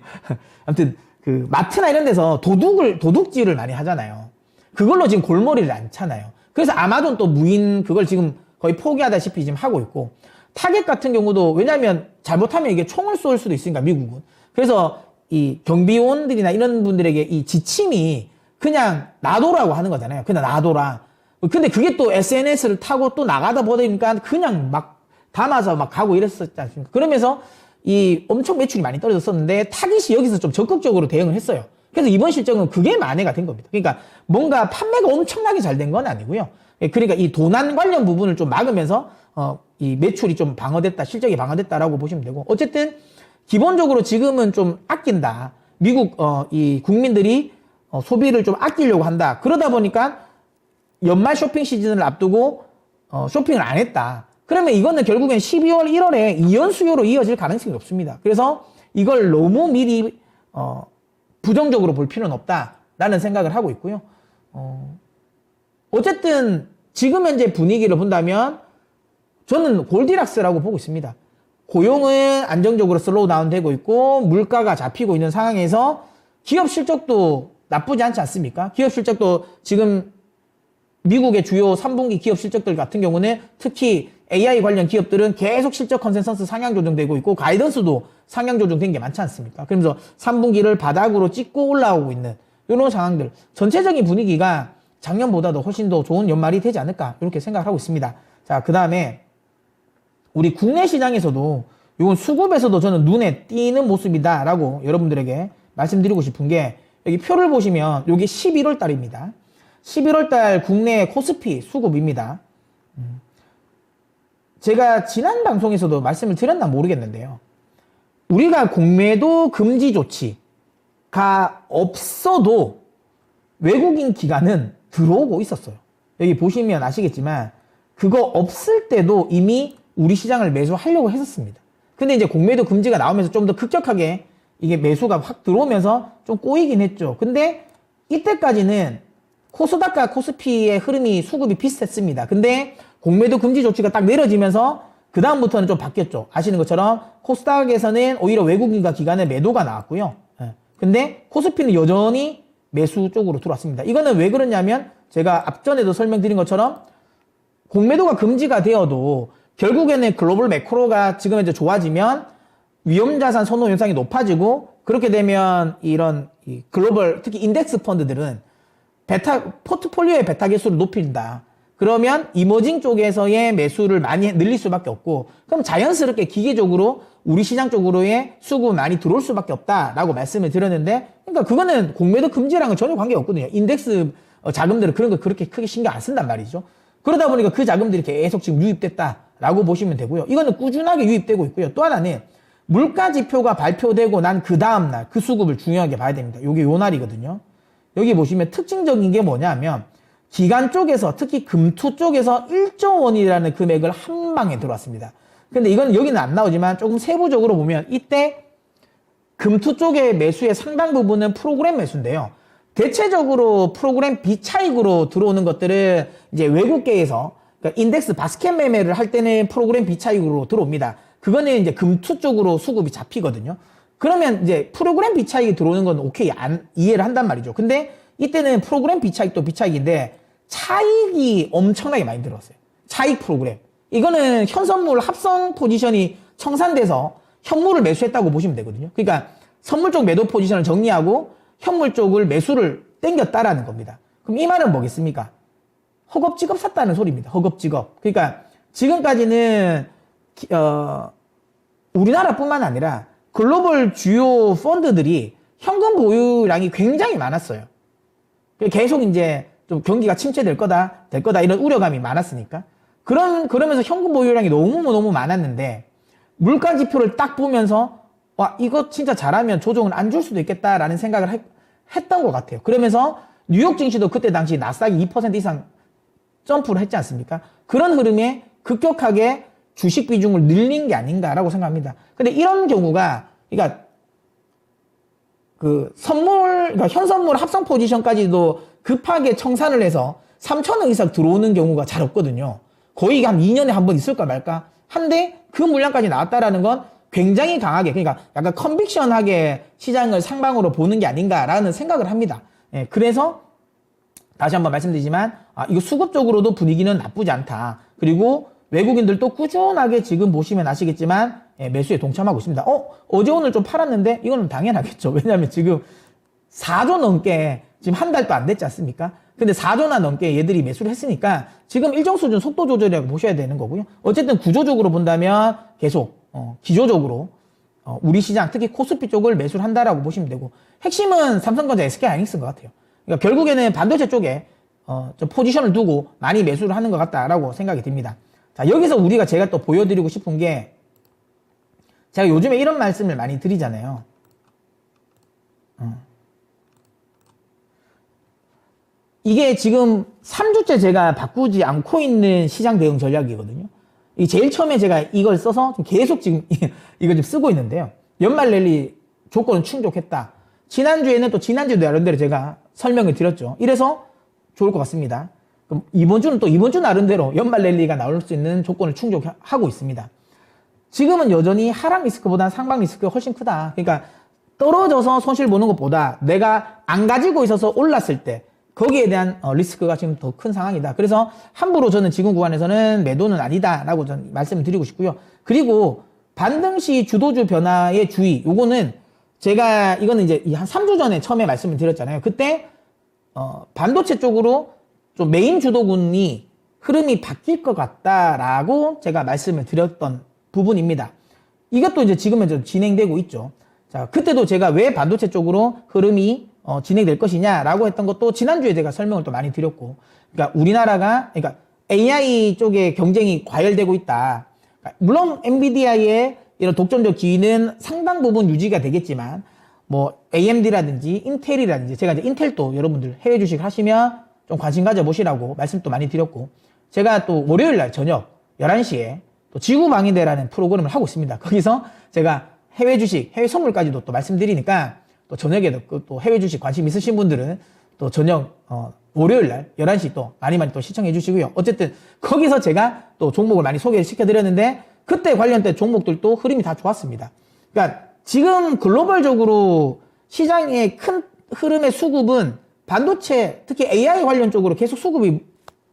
아무튼 그 마트나 이런 데서 도둑질을 많이 하잖아요. 그걸로 지금 골머리를 앓잖아요. 그래서 아마존 또 무인 그걸 지금 거의 포기하다시피 지금 하고 있고 타겟 같은 경우도 왜냐하면 잘못하면 이게 총을 쏠 수도 있으니까 미국은. 그래서 이 경비원들이나 이런 분들에게 이 지침이 그냥 놔둬라고 하는 거잖아요. 그냥 놔둬라. 근데 그게 또 SNS를 타고 또 나가다 보니까 그냥 막 담아서 막 가고 이랬었지 않습니까? 그러면서 이 엄청 매출이 많이 떨어졌었는데 타깃이 여기서 좀 적극적으로 대응을 했어요. 그래서 이번 실적은 그게 만회가 된 겁니다. 그러니까 뭔가 판매가 엄청나게 잘 된 건 아니고요. 그러니까 이 도난 관련 부분을 좀 막으면서 이 매출이 좀 방어됐다, 실적이 방어됐다라고 보시면 되고 어쨌든 기본적으로 지금은 좀 아낀다. 미국 이 국민들이 소비를 좀 아끼려고 한다. 그러다 보니까 연말 쇼핑 시즌을 앞두고 쇼핑을 안 했다. 그러면 이거는 결국엔 12월, 1월에 2연 수요로 이어질 가능성이 높습니다. 그래서 이걸 너무 미리 부정적으로 볼 필요는 없다라는 생각을 하고 있고요. 어쨌든 지금 현재 분위기를 본다면 저는 골디락스라고 보고 있습니다. 고용은 안정적으로 슬로우 다운 되고 있고 물가가 잡히고 있는 상황에서 기업 실적도 나쁘지 않지 않습니까? 기업 실적도 지금 미국의 주요 3분기 기업 실적들 같은 경우는 특히 AI 관련 기업들은 계속 실적 컨센서스 상향 조정되고 있고 가이던스도 상향 조정된 게 많지 않습니까? 그러면서 3분기를 바닥으로 찍고 올라오고 있는 이런 상황들 전체적인 분위기가 작년보다도 훨씬 더 좋은 연말이 되지 않을까 이렇게 생각하고 있습니다. 자, 그 다음에 우리 국내 시장에서도 이건 수급에서도 저는 눈에 띄는 모습이다라고 여러분들에게 말씀드리고 싶은 게 여기 표를 보시면 여기 11월 달입니다. 11월 달 국내 코스피 수급입니다. 제가 지난 방송에서도 말씀을 드렸나 모르겠는데요. 우리가 공매도 금지 조치가 없어도 외국인 기관은 들어오고 있었어요. 여기 보시면 아시겠지만 그거 없을 때도 이미 우리 시장을 매수하려고 했었습니다. 근데 이제 공매도 금지가 나오면서 좀 더 급격하게 이게 매수가 확 들어오면서 좀 꼬이긴 했죠. 근데 이때까지는 코스닥과 코스피의 흐름이 수급이 비슷했습니다. 근데 공매도 금지 조치가 딱 내려지면서 그다음부터는 좀 바뀌었죠. 아시는 것처럼 코스닥에서는 오히려 외국인과 기관의 매도가 나왔고요. 예. 근데 코스피는 여전히 매수 쪽으로 들어왔습니다. 이거는 왜 그러냐면 제가 앞전에도 설명드린 것처럼 공매도가 금지가 되어도 결국에는 글로벌 매크로가 지금 이제 좋아지면 위험자산 선호 현상이 높아지고 그렇게 되면 이런 글로벌 특히 인덱스 펀드들은 포트폴리오의 베타 개수를 높인다. 그러면 이머징 쪽에서의 매수를 많이 늘릴 수밖에 없고 그럼 자연스럽게 기계적으로 우리 시장 쪽으로의 수급이 많이 들어올 수밖에 없다라고 말씀을 드렸는데 그러니까 그거는 공매도 금지랑은 전혀 관계가 없거든요. 인덱스 자금들은 그런 거 그렇게 크게 신경 안 쓴단 말이죠. 그러다 보니까 그 자금들이 계속 지금 유입됐다라고 보시면 되고요. 이거는 꾸준하게 유입되고 있고요. 또 하나는 물가 지표가 발표되고 난 그 다음날 그 수급을 중요하게 봐야 됩니다. 이게 요 날이거든요. 여기 보시면 특징적인 게 뭐냐면 기관 쪽에서 특히 금투 쪽에서 1조 원이라는 금액을 한 방에 들어왔습니다. 근데 이건 여기는 안 나오지만 조금 세부적으로 보면 이때 금투 쪽의 매수의 상당 부분은 프로그램 매수인데요. 대체적으로 프로그램 비차익으로 들어오는 것들은 이제 외국계에서 그러니까 인덱스 바스켓 매매를 할 때는 프로그램 비차익으로 들어옵니다. 그거는 이제 금투 쪽으로 수급이 잡히거든요. 그러면 이제 프로그램 비차익이 들어오는 건 오케이 이해를 한단 말이죠. 근데 이때는 프로그램 비차익도 비차익인데 차익이 엄청나게 많이 들어왔어요. 차익 프로그램. 이거는 현선물 합성 포지션이 청산돼서 현물을 매수했다고 보시면 되거든요. 그러니까 선물 쪽 매도 포지션을 정리하고 현물 쪽을 매수를 땡겼다라는 겁니다. 그럼 이 말은 뭐겠습니까? 허겁지겁 샀다는 소리입니다. 허겁지겁. 그러니까 지금까지는 우리나라뿐만 아니라 글로벌 주요 펀드들이 현금 보유량이 굉장히 많았어요. 계속 이제 좀 경기가 침체될 거다, 될 거다 이런 우려감이 많았으니까. 그러면서 현금 보유량이 너무 많았는데 물가 지표를 딱 보면서 와 이거 진짜 잘하면 조정을 안 줄 수도 있겠다라는 생각을 했던 것 같아요. 그러면서 뉴욕 증시도 그때 당시 나스닥이 2% 이상 점프를 했지 않습니까? 그런 흐름에 급격하게 주식 비중을 늘린 게 아닌가라고 생각합니다. 근데 이런 경우가 그러니까 그러니까 현선물 합성 포지션까지도 급하게 청산을 해서 3천억 이상 들어오는 경우가 잘 없거든요. 거의 한 2년에 한 번 있을까 말까 한데 그 물량까지 나왔다라는 건 굉장히 강하게 그러니까 약간 컨빅션하게 시장을 상방으로 보는 게 아닌가라는 생각을 합니다. 예, 그래서 다시 한번 말씀드리지만 이거 수급적으로도 분위기는 나쁘지 않다. 그리고 외국인들도 꾸준하게 지금 보시면 아시겠지만 매수에 동참하고 있습니다. 어제 오늘 좀 팔았는데 이거는 당연하겠죠. 왜냐하면 지금 4조 넘게 지금 한 달도 안 됐지 않습니까? 근데 4조나 넘게 얘들이 매수를 했으니까 지금 일정 수준 속도 조절이라고 보셔야 되는 거고요. 어쨌든 구조적으로 본다면 계속 기조적으로 우리 시장 특히 코스피 쪽을 매수를 한다라고 보시면 되고 핵심은 삼성전자 SK하이닉스인 것 같아요. 그러니까 결국에는 반도체 쪽에 좀 포지션을 두고 많이 매수를 하는 것 같다라고 생각이 듭니다. 자, 여기서 우리가 제가 또 보여드리고 싶은 게 제가 요즘에 이런 말씀을 많이 드리잖아요. 이게 지금 3주째 제가 바꾸지 않고 있는 시장 대응 전략이거든요. 이 제일 처음에 제가 이걸 써서 계속 지금 이걸 좀 쓰고 있는데요. 연말 랠리 조건은 충족했다. 지난주에는 또 지난주도 나름대로 제가 설명을 드렸죠. 이래서 좋을 것 같습니다. 그럼 이번 주는 또 이번 주 나름대로 연말 랠리가 나올 수 있는 조건을 충족하고 있습니다. 지금은 여전히 하락 리스크보다 상방 리스크가 훨씬 크다. 그러니까 떨어져서 손실 보는 것보다 내가 안 가지고 있어서 올랐을 때 거기에 대한 리스크가 지금 더 큰 상황이다. 그래서 함부로 저는 지금 구간에서는 매도는 아니다라고 저는 말씀을 드리고 싶고요. 그리고 반등시 주도주 변화의 주의. 요거는 제가 이거는 이제 한 3주 전에 처음에 말씀을 드렸잖아요. 그때 반도체 쪽으로 좀 메인 주도군이 흐름이 바뀔 것 같다라고 제가 말씀을 드렸던 부분입니다. 이것도 이제 지금은 좀 진행되고 있죠. 자, 그때도 제가 왜 반도체 쪽으로 흐름이 진행될 것이냐라고 했던 것도 지난주에 제가 설명을 또 많이 드렸고, 그러니까 우리나라가 그러니까 AI 쪽에 경쟁이 과열되고 있다. 그러니까 물론 엔비디아의 이런 독점적 지위는 상당 부분 유지가 되겠지만, 뭐 AMD라든지 인텔이라든지 제가 이제 인텔도 여러분들 해외 주식 하시면 좀 관심 가져보시라고 말씀도 많이 드렸고, 제가 또 월요일 날 저녁 11시에 또 지구방위대라는 프로그램을 하고 있습니다. 거기서 제가 해외 주식, 해외 선물까지도 또 말씀드리니까 또 저녁에도 또 해외 주식 관심 있으신 분들은 또 저녁 월요일 날 11시 또 많이 또 시청해 주시고요. 어쨌든 거기서 제가 또 종목을 많이 소개시켜 드렸는데 그때 관련된 종목들도 흐름이 다 좋았습니다. 그러니까 지금 글로벌적으로 시장의 큰 흐름의 수급은 반도체, 특히 AI 관련 쪽으로 계속 수급이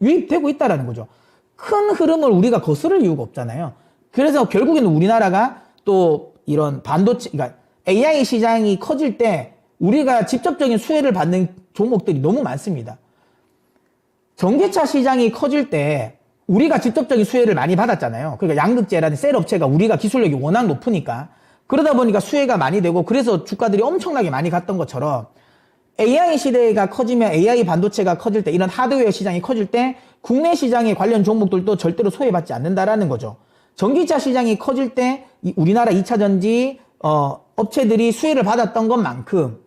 유입되고 있다는 거죠. 큰 흐름을 우리가 거스를 이유가 없잖아요. 그래서 결국에는 우리나라가 또 이런 반도체, 그러니까 AI 시장이 커질 때 우리가 직접적인 수혜를 받는 종목들이 너무 많습니다. 전기차 시장이 커질 때 우리가 직접적인 수혜를 많이 받았잖아요. 그러니까 양극재라는 셀 업체가 우리가 기술력이 워낙 높으니까 그러다 보니까 수혜가 많이 되고 그래서 주가들이 엄청나게 많이 갔던 것처럼 AI 시대가 커지면 AI 반도체가 커질 때 이런 하드웨어 시장이 커질 때 국내 시장의 관련 종목들도 절대로 소외받지 않는다라는 거죠. 전기차 시장이 커질 때 우리나라 2차 전지 업체들이 수혜를 받았던 것만큼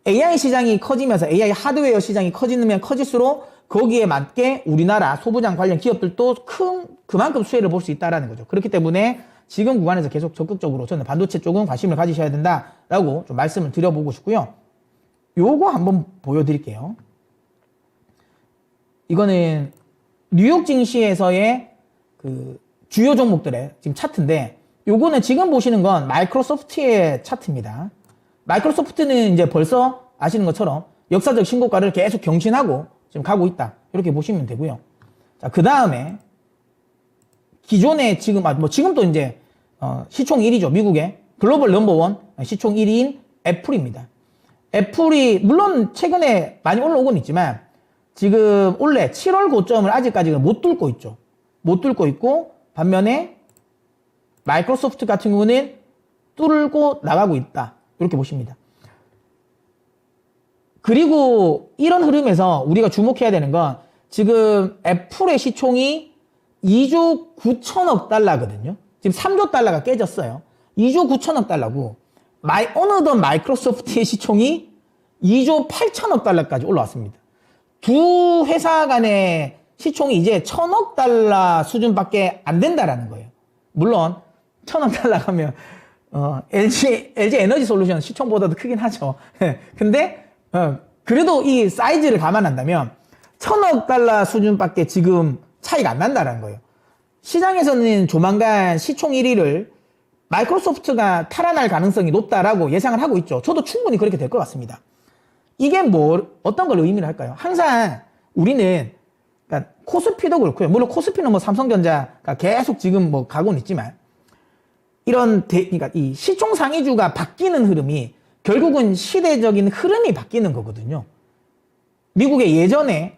AI 시장이 커지면서 AI 하드웨어 시장이 커지면 커질수록 거기에 맞게 우리나라 소부장 관련 기업들도 그만큼 수혜를 볼 수 있다는 거죠. 그렇기 때문에 지금 구간에서 계속 적극적으로 저는 반도체 쪽은 관심을 가지셔야 된다라고 좀 말씀을 드려보고 싶고요. 요거 한번 보여드릴게요. 이거는 뉴욕 증시에서의 그 주요 종목들의 지금 차트인데 요거는 지금 보시는 건 마이크로소프트의 차트입니다. 마이크로소프트는 이제 벌써 아시는 것처럼 역사적 신고가를 계속 경신하고 지금 가고 있다. 이렇게 보시면 되고요. 자, 그 다음에 기존에 지금, 지금도 이제 시총 1위죠. 미국의 글로벌 넘버원 시총 1위인 애플입니다. 애플이 물론 최근에 많이 올라오곤 있지만 지금 원래 7월 고점을 아직까지는 못 뚫고 있죠. 못 뚫고 있고 반면에 마이크로소프트 같은 경우는 뚫고 나가고 있다. 이렇게 보십니다. 그리고 이런 흐름에서 우리가 주목해야 되는 건 지금 애플의 시총이 2조 9천억 달러거든요. 지금 3조 달러가 깨졌어요. 2조 9천억 달러고 어느덧 마이크로소프트의 시총이 2조 8천억 달러까지 올라왔습니다. 두 회사 간의 시총이 이제 1,000억 달러 수준밖에 안 된다라는 거예요. 물론 1,000억 달러 가면 LG 에너지 솔루션 시총보다도 크긴 하죠. 근데 그래도 이 사이즈를 감안한다면 1,000억 달러 수준밖에 지금 차이가 안 난다는 거예요. 시장에서는 조만간 시총 1위를 마이크로소프트가 탈환할 가능성이 높다라고 예상을 하고 있죠. 저도 충분히 그렇게 될 것 같습니다. 이게 어떤 걸 의미를 할까요? 항상 우리는 그러니까 코스피도 그렇고요. 물론 코스피는 삼성전자가 계속 지금 가고는 있지만 그러니까 이 시총 상위주가 바뀌는 흐름이 결국은 시대적인 흐름이 바뀌는 거거든요. 미국의 예전에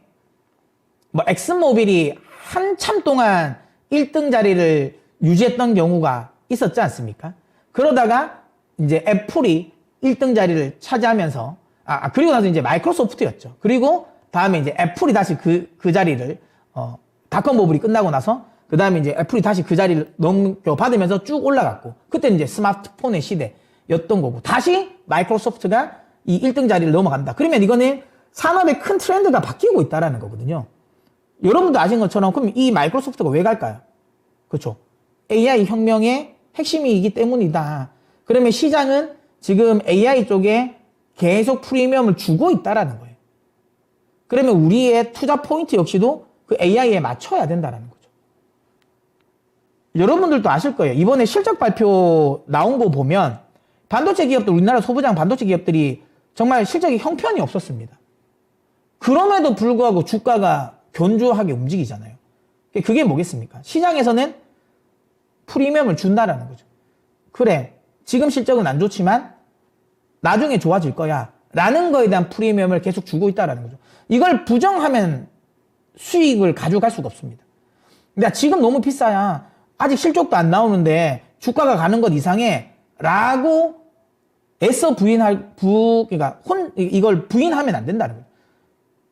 엑슨모빌이 한참 동안 1등 자리를 유지했던 경우가 있었지 않습니까? 그러다가 이제 애플이 1등 자리를 차지하면서 그리고 나서 이제 마이크로소프트였죠. 그리고 다음에 이제 애플이 다시 그 자리를 닷컴 버블이 끝나고 나서 그 다음에 이제 애플이 다시 그 자리를 넘겨받으면서 쭉 올라갔고 그때 이제 스마트폰의 시대였던 거고 다시 마이크로소프트가 이 1등 자리를 넘어간다. 그러면 이거는 산업의 큰 트렌드가 바뀌고 있다라는 거거든요. 여러분도 아신 것처럼 그럼 이 마이크로소프트가 왜 갈까요? 그렇죠. AI 혁명의 핵심이기 때문이다. 그러면 시장은 지금 AI 쪽에 계속 프리미엄을 주고 있다라는 거예요. 그러면 우리의 투자 포인트 역시도 그 AI에 맞춰야 된다는 거죠. 여러분들도 아실 거예요. 이번에 실적 발표 나온 거 보면 반도체 기업들, 우리나라 소부장 반도체 기업들이 정말 실적이 형편이 없었습니다. 그럼에도 불구하고 주가가 견조하게 움직이잖아요. 그게 뭐겠습니까? 시장에서는 프리미엄을 준다라는 거죠. 그래, 지금 실적은 안 좋지만 나중에 좋아질 거야 라는 거에 대한 프리미엄을 계속 주고 있다라는 거죠. 이걸 부정하면 수익을 가져갈 수가 없습니다. 근데 지금 너무 비싸야 아직 실적도 안 나오는데 주가가 가는 것 이상해 라고 애써 그러니까 이걸 부인하면 안 된다는 거예요.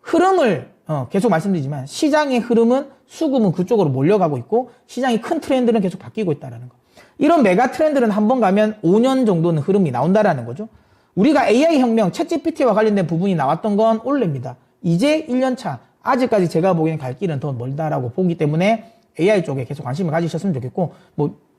흐름을 계속 말씀드리지만 시장의 흐름은 수급은 그쪽으로 몰려가고 있고 시장의 큰 트렌드는 계속 바뀌고 있다는 거. 이런 메가 트렌드는 한번 가면 5년 정도는 흐름이 나온다라는 거죠. 우리가 AI 혁명, 챗GPT와 관련된 부분이 나왔던 건 올해입니다. 이제 1년 차. 아직까지 제가 보기엔 갈 길은 더 멀다라고 보기 때문에 AI 쪽에 계속 관심을 가지셨으면 좋겠고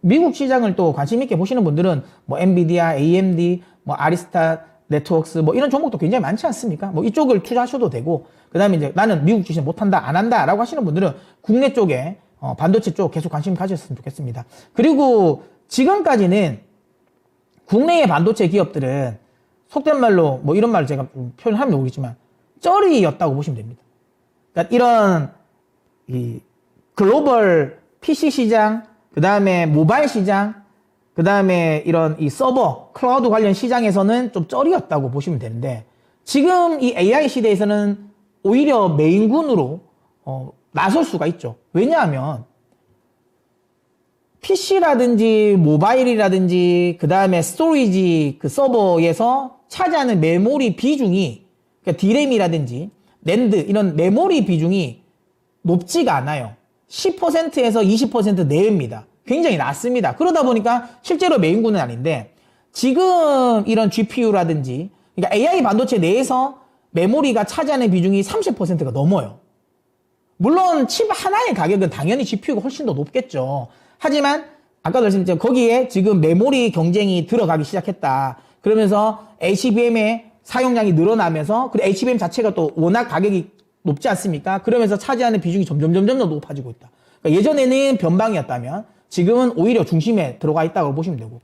미국 시장을 또 관심 있게 보시는 분들은 엔비디아, AMD, 아리스타 네트워크스 이런 종목도 굉장히 많지 않습니까? 이쪽을 투자하셔도 되고 그다음에 이제 나는 미국 주식 못한다, 안 한다라고 하시는 분들은 국내 쪽에 반도체 쪽 계속 관심 가졌으면 좋겠습니다. 그리고 지금까지는 국내의 반도체 기업들은 속된 말로 뭐 이런 말을 제가 표현하면 오겠지만 쩌리였다고 보시면 됩니다. 그러니까 이런 이 글로벌 PC 시장, 그 다음에 모바일 시장, 그 다음에 이런 이 서버, 클라우드 관련 시장에서는 좀 쩌리였다고 보시면 되는데 지금 이 AI 시대에서는 오히려 메인군으로 나설 수가 있죠. 왜냐하면 PC라든지 모바일이라든지 그 다음에 스토리지 그 서버에서 차지하는 메모리 비중이 그러니까 D램이라든지 낸드 이런 메모리 비중이 높지가 않아요. 10%에서 20% 내외입니다. 굉장히 낮습니다. 그러다 보니까 실제로 메인군은 아닌데 지금 이런 GPU라든지 그러니까 AI 반도체 내에서 메모리가 차지하는 비중이 30%가 넘어요. 물론 칩 하나의 가격은 당연히 GPU가 훨씬 더 높겠죠. 하지만 아까도 말씀드렸지만 거기에 지금 메모리 경쟁이 들어가기 시작했다. 그러면서 HBM의 사용량이 늘어나면서 그리고 HBM 자체가 또 워낙 가격이 높지 않습니까? 그러면서 차지하는 비중이 점점 더 높아지고 있다. 그러니까 예전에는 변방이었다면 지금은 오히려 중심에 들어가 있다고 보시면 되고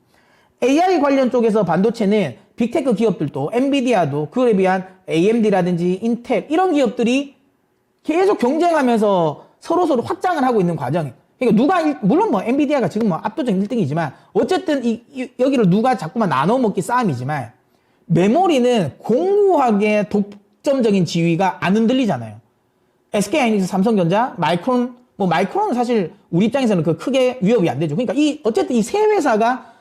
AI 관련 쪽에서 반도체는 빅테크 기업들도 엔비디아도 그에 비한 AMD라든지 인텔 이런 기업들이 계속 경쟁하면서 서로 확장을 하고 있는 과정이에요. 그러니까 누가 물론 뭐 엔비디아가 지금 뭐 압도적 1등이지만 어쨌든 여기를 누가 자꾸만 나눠 먹기 싸움이지만 메모리는 공고하게 독점적인 지위가 안 흔들리잖아요. SK하이닉스, 삼성전자, 마이크론 뭐 마이크론은 사실 우리 입장에서는 그 크게 위협이 안 되죠. 그러니까 어쨌든 이 세 회사가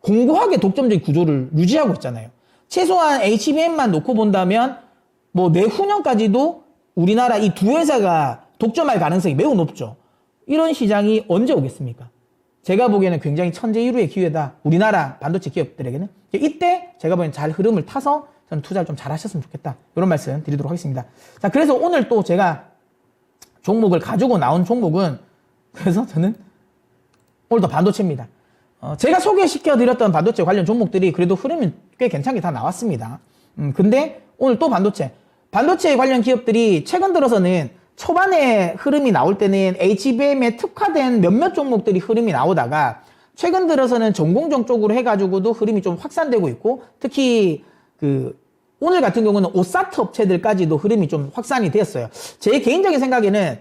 공고하게 독점적인 구조를 유지하고 있잖아요. 최소한 HBM만 놓고 본다면 뭐 내후년까지도 우리나라 이 두 회사가 독점할 가능성이 매우 높죠. 이런 시장이 언제 오겠습니까? 제가 보기에는 굉장히 천재일우의 기회다. 우리나라 반도체 기업들에게는. 이때 제가 보기에는 잘 흐름을 타서 저는 투자를 좀 잘 하셨으면 좋겠다. 이런 말씀 드리도록 하겠습니다. 자, 그래서 오늘 또 제가 종목을 가지고 나온 종목은 그래서 저는 오늘도 반도체입니다. 제가 소개시켜드렸던 반도체 관련 종목들이 그래도 흐름이 꽤 괜찮게 다 나왔습니다. 근데 오늘 또 반도체 관련 기업들이 최근 들어서는 초반에 흐름이 나올 때는 HBM에 특화된 몇몇 종목들이 흐름이 나오다가 최근 들어서는 전공정 쪽으로 해가지고도 흐름이 좀 확산되고 있고 특히 오늘 같은 경우는 오사트 업체들까지도 흐름이 좀 확산이 되었어요. 제 개인적인 생각에는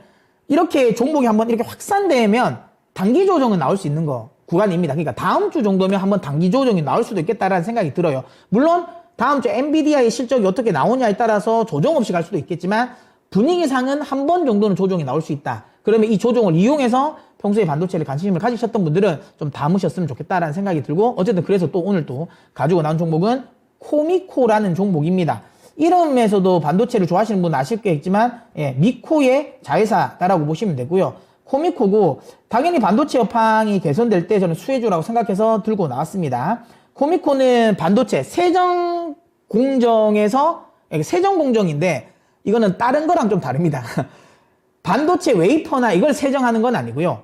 이렇게 종목이 한번 이렇게 확산되면 단기 조정은 나올 수 있는 구간입니다. 그러니까 다음 주 정도면 한번 단기 조정이 나올 수도 있겠다라는 생각이 들어요. 물론 다음 주 엔비디아의 실적이 어떻게 나오냐에 따라서 조정 없이 갈 수도 있겠지만 분위기상은 한 번 정도는 조정이 나올 수 있다. 그러면 이 조정을 이용해서 평소에 반도체를 관심을 가지셨던 분들은 좀 담으셨으면 좋겠다라는 생각이 들고 어쨌든 그래서 또 오늘 또 가지고 나온 종목은 코미코라는 종목입니다. 이름에서도 반도체를 좋아하시는 분은 아시겠지만 미코의 자회사다라고 보시면 되고요. 코미코고 당연히 반도체 여팡이 개선될 때 저는 수혜주라고 생각해서 들고 나왔습니다. 코미코는 반도체 세정공정에서 세정공정인데 이거는 다른 거랑 좀 다릅니다. 반도체 웨이퍼나 이걸 세정하는 건 아니고요.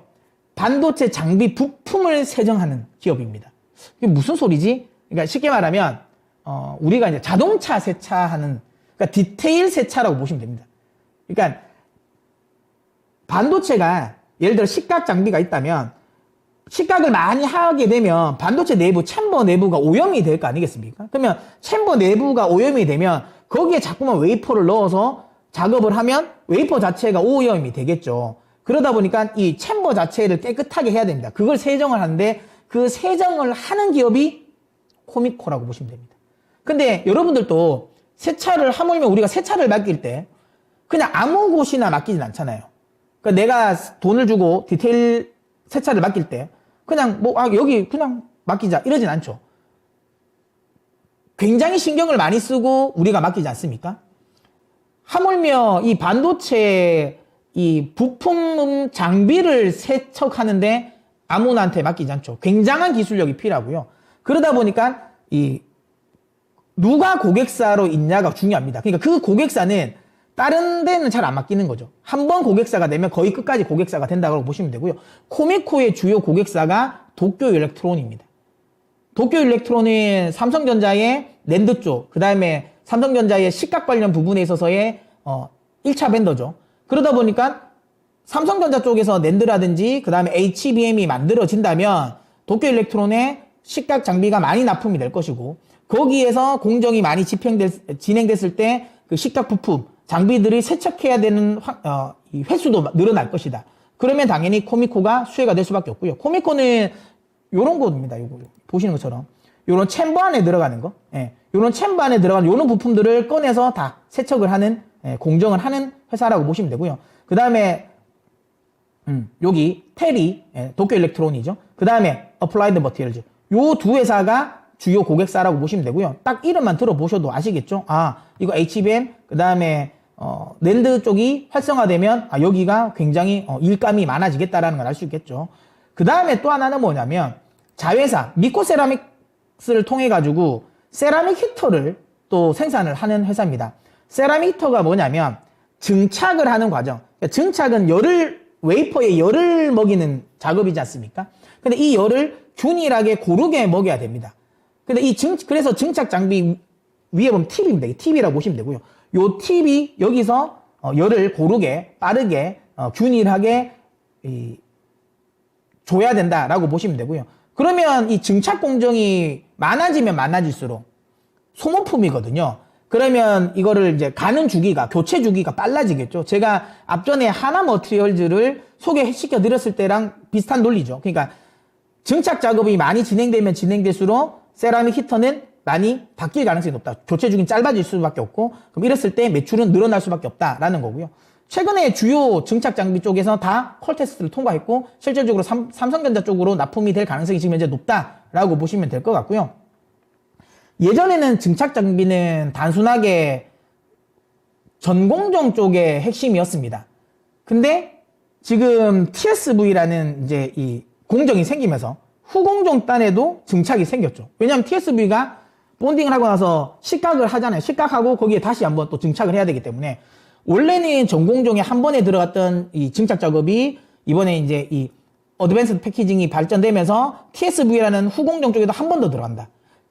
반도체 장비 부품을 세정하는 기업입니다. 이게 무슨 소리지? 그러니까 쉽게 말하면 우리가 이제 자동차 세차하는 그러니까 디테일 세차라고 보시면 됩니다. 그러니까 반도체가 예를 들어 식각 장비가 있다면 식각을 많이 하게 되면 반도체 내부 챔버 내부가 오염이 될 거 아니겠습니까? 그러면 챔버 내부가 오염이 되면 거기에 자꾸만 웨이퍼를 넣어서 작업을 하면 웨이퍼 자체가 오염이 되겠죠. 그러다 보니까 이 챔버 자체를 깨끗하게 해야 됩니다. 그걸 세정을 하는데 그 세정을 하는 기업이 코미코라고 보시면 됩니다. 근데 여러분들도 세차를 하물며 우리가 세차를 맡길 때 그냥 아무 곳이나 맡기진 않잖아요. 그러니까 내가 돈을 주고 디테일 세차를 맡길 때 그냥 여기 그냥 맡기자 이러진 않죠. 굉장히 신경을 많이 쓰고 우리가 맡기지 않습니까? 하물며 이 반도체 이 부품 장비를 세척하는데 아무나한테 맡기지 않죠. 굉장한 기술력이 필요하고요. 그러다 보니까 누가 고객사로 있냐가 중요합니다. 그러니까 그 고객사는 다른 데는 잘 안 맡기는 거죠. 한 번 고객사가 되면 거의 끝까지 고객사가 된다고 보시면 되고요. 코미코의 주요 고객사가 도쿄일렉트론입니다. 도쿄일렉트론은 삼성전자의 낸드 쪽, 그 다음에 삼성전자의 식각 관련 부분에 있어서의 1차 벤더죠. 그러다 보니까 삼성전자 쪽에서 낸드라든지 그 다음에 HBM이 만들어진다면 도쿄일렉트론의 시각 장비가 많이 납품이 될 것이고 거기에서 공정이 많이 진행됐을 때 그 시각 부품 장비들이 세척해야 되는 이 횟수도 늘어날 것이다. 그러면 당연히 코미코가 수혜가 될 수밖에 없고요. 코미코는 요런 겁니다. 요거 보시는 것처럼 요런 챔버 안에 들어가는 거, 요런 챔버 안에 들어가는 요런 부품들을 꺼내서 다 세척을 하는 공정을 하는 회사라고 보시면 되고요. 그 다음에 여기 테리, 도쿄일렉트론이죠. 그 다음에 어플라이드 머티리얼즈. 요 두 회사가 주요 고객사라고 보시면 되고요. 딱 이름만 들어보셔도 아시겠죠? 아, 이거 HBM, 그 다음에 낸드 쪽이 활성화되면 여기가 굉장히 일감이 많아지겠다라는 걸 알 수 있겠죠. 그 다음에 또 하나는 뭐냐면 자회사 미코세라믹스를 통해 가지고 세라믹 히터를 또 생산을 하는 회사입니다. 세라믹 히터가 뭐냐면 증착을 하는 과정. 그러니까 증착은 웨이퍼에 열을 먹이는 작업이지 않습니까? 근데 이 열을 균일하게 고르게 먹여야 됩니다. 근데 그래서 증착 장비 위에 보면 팁입니다. 팁이라고 보시면 되고요. 요 팁이 여기서 열을 고르게, 빠르게, 균일하게 줘야 된다라고 보시면 되고요. 그러면 이 증착 공정이 많아지면 많아질수록 소모품이거든요. 그러면 이거를 이제 가는 주기가, 교체 주기가 빨라지겠죠. 제가 앞전에 하나 머티리얼즈를 소개시켜 드렸을 때랑 비슷한 논리죠. 그러니까 증착 작업이 많이 진행되면 진행될수록 세라믹 히터는 많이 바뀔 가능성이 높다. 교체 주기는 짧아질 수밖에 없고, 그럼 이랬을 때 매출은 늘어날 수밖에 없다라는 거고요. 최근에 주요 증착 장비 쪽에서 다 퀄 테스트를 통과했고, 실질적으로 삼성전자 쪽으로 납품이 될 가능성이 지금 현재 높다라고 보시면 될 것 같고요. 예전에는 증착 장비는 단순하게 전공정 쪽의 핵심이었습니다. 근데 지금 TSV라는 이제 이 공정이 생기면서 후공정 단에도 증착이 생겼죠. 왜냐하면 TSV가 본딩을 하고 나서 식각을 하잖아요. 식각하고 거기에 다시 한번 또 증착을 해야 되기 때문에 원래는 전공정에 한 번에 들어갔던 이 증착 작업이 이번에 이제 이 어드밴스드 패키징이 발전되면서 TSV라는 후공정 쪽에도 한 번 더 들어간다.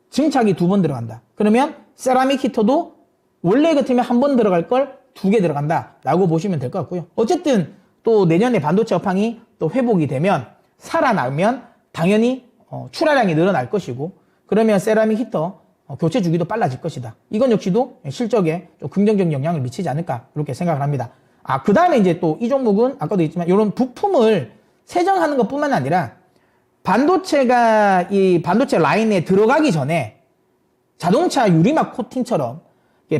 증착이 2번 들어간다. 그러면 세라믹 히터도 원래 같으면 한 번 들어갈 걸 2개 들어간다 라고 보시면 될 것 같고요. 어쨌든 또 내년에 반도체 업황이 또 회복이 되면 살아나면 당연히 출하량이 늘어날 것이고 그러면 세라믹 히터 교체 주기도 빨라질 것이다. 이건 역시도 실적에 좀 긍정적 영향을 미치지 않을까 이렇게 생각을 합니다. 그 다음에 이제 또 이 종목은 아까도 했지만 이런 부품을 세정하는 것뿐만 아니라 반도체가 이 반도체 라인에 들어가기 전에 자동차 유리막 코팅처럼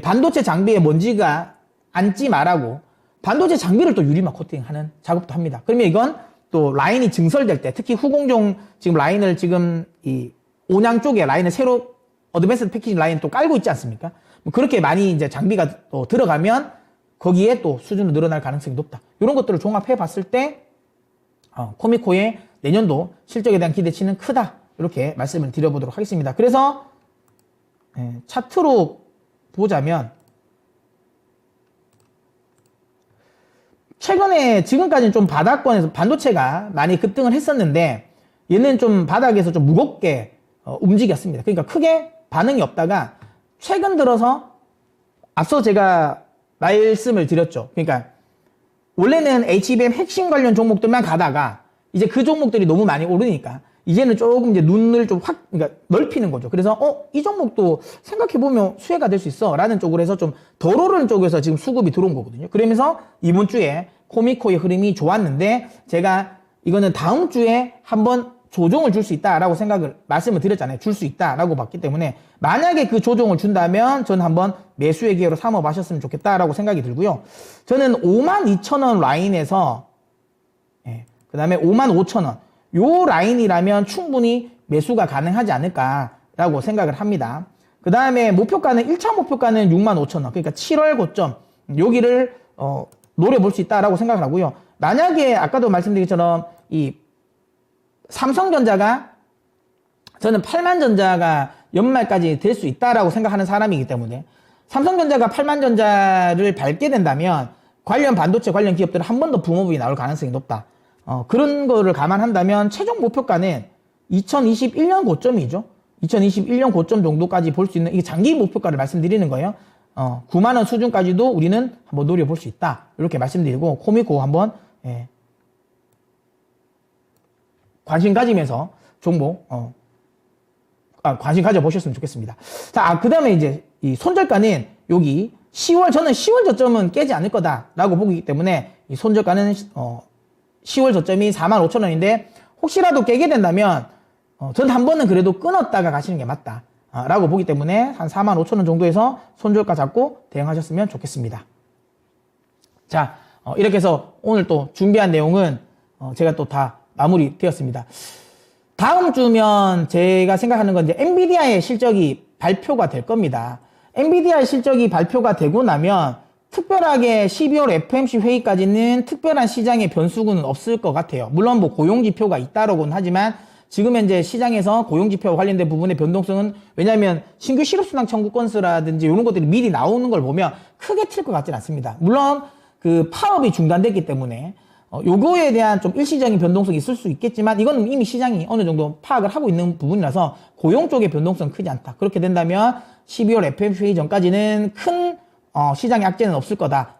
반도체 장비에 먼지가 앉지 말라고 반도체 장비를 또 유리막 코팅하는 작업도 합니다. 그러면 이건 또 라인이 증설될 때 특히 후공정 지금 라인을 지금 이 온양 쪽에 라인을 새로 어드밴스드 패키징 라인 또 깔고 있지 않습니까? 그렇게 많이 이제 장비가 또 들어가면 거기에 또 수준으로 늘어날 가능성이 높다. 이런 것들을 종합해 봤을 때 코미코의 내년도 실적에 대한 기대치는 크다. 이렇게 말씀을 드려보도록 하겠습니다. 그래서 차트로 보자면 최근에 지금까지는 좀 바닥권에서 반도체가 많이 급등을 했었는데 얘는 좀 바닥에서 좀 무겁게 움직였습니다. 그러니까 크게 반응이 없다가 최근 들어서 앞서 제가 말씀을 드렸죠. 그러니까 원래는 HBM 핵심 관련 종목들만 가다가 이제 그 종목들이 너무 많이 오르니까 이제는 조금 이제 눈을 좀 그러니까 넓히는 거죠. 그래서 이 종목도 생각해보면 수혜가 될 수 있어 라는 쪽으로 해서 좀 덜 오르는 쪽에서 지금 수급이 들어온 거거든요. 그러면서 이번 주에 코미코의 흐름이 좋았는데 제가 이거는 다음 주에 한번 조정을 줄 수 있다라고 말씀을 드렸잖아요. 줄 수 있다라고 봤기 때문에 만약에 그 조정을 준다면 저는 한번 매수의 기회로 삼아보셨으면 좋겠다라고 생각이 들고요. 저는 52,000원 라인에서 그 다음에 55,000원 요 라인이라면 충분히 매수가 가능하지 않을까라고 생각을 합니다. 그 다음에 목표가는 1차 목표가는 65,000원 그러니까 7월 고점 여기를 노려볼 수 있다라고 생각을 하고요. 만약에 아까도 말씀드린 것처럼 이 삼성전자가 저는 8만전자가 연말까지 될 수 있다라고 생각하는 사람이기 때문에 삼성전자가 8만전자를 밟게 된다면 관련 반도체 관련 기업들은 한 번 더 붐업이 나올 가능성이 높다. 그런 거를 감안한다면 최종 목표가는 2021년 고점이죠. 2021년 고점 정도까지 볼 수 있는 이게 장기 목표가를 말씀드리는 거예요. 9만원 수준까지도 우리는 한번 노려볼 수 있다. 이렇게 말씀드리고 코미코 한번 예. 관심 가지면서 종목 관심 가져보셨으면 좋겠습니다. 자, 그 다음에 이제 이 손절가는 여기 저는 10월 저점은 깨지 않을 거다라고 보기 때문에 이 손절가는 10월 저점이 45,000원인데 혹시라도 깨게 된다면 전 한 번은 그래도 끊었다가 가시는 게 맞다 라고 보기 때문에 한 45,000원 정도에서 손절가 잡고 대응하셨으면 좋겠습니다. 자, 이렇게 해서 오늘 또 준비한 내용은 제가 또 다 마무리 되었습니다. 다음 주면 제가 생각하는 건 이제 엔비디아의 실적이 발표가 될 겁니다. 엔비디아의 실적이 발표가 되고 나면 특별하게 12월 FOMC 회의까지는 특별한 시장의 변수는 없을 것 같아요. 물론 뭐 고용지표가 잇따르곤 하지만 지금 현재 시장에서 고용지표와 관련된 부분의 변동성은 왜냐하면 신규 실업수당 청구 건수라든지 이런 것들이 미리 나오는 걸 보면 크게 튈 것 같지는 않습니다. 물론 그 파업이 중단됐기 때문에 요거에 대한 좀 일시적인 변동성이 있을 수 있겠지만 이거는 이미 시장이 어느 정도 파악을 하고 있는 부분이라서 고용 쪽의 변동성은 크지 않다. 그렇게 된다면 12월 FOMC 회의 전까지는 큰 시장의 악재는 없을 거다.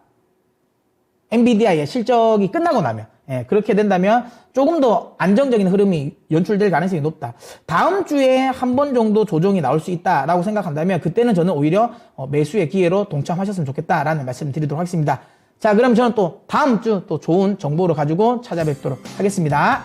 엔비디아의 실적이 끝나고 나면 그렇게 된다면 조금 더 안정적인 흐름이 연출될 가능성이 높다. 다음 주에 한 번 정도 조정이 나올 수 있다라고 생각한다면 그때는 저는 오히려 매수의 기회로 동참하셨으면 좋겠다라는 말씀을 드리도록 하겠습니다. 자, 그럼 저는 또 다음 주 또 좋은 정보를 가지고 찾아뵙도록 하겠습니다.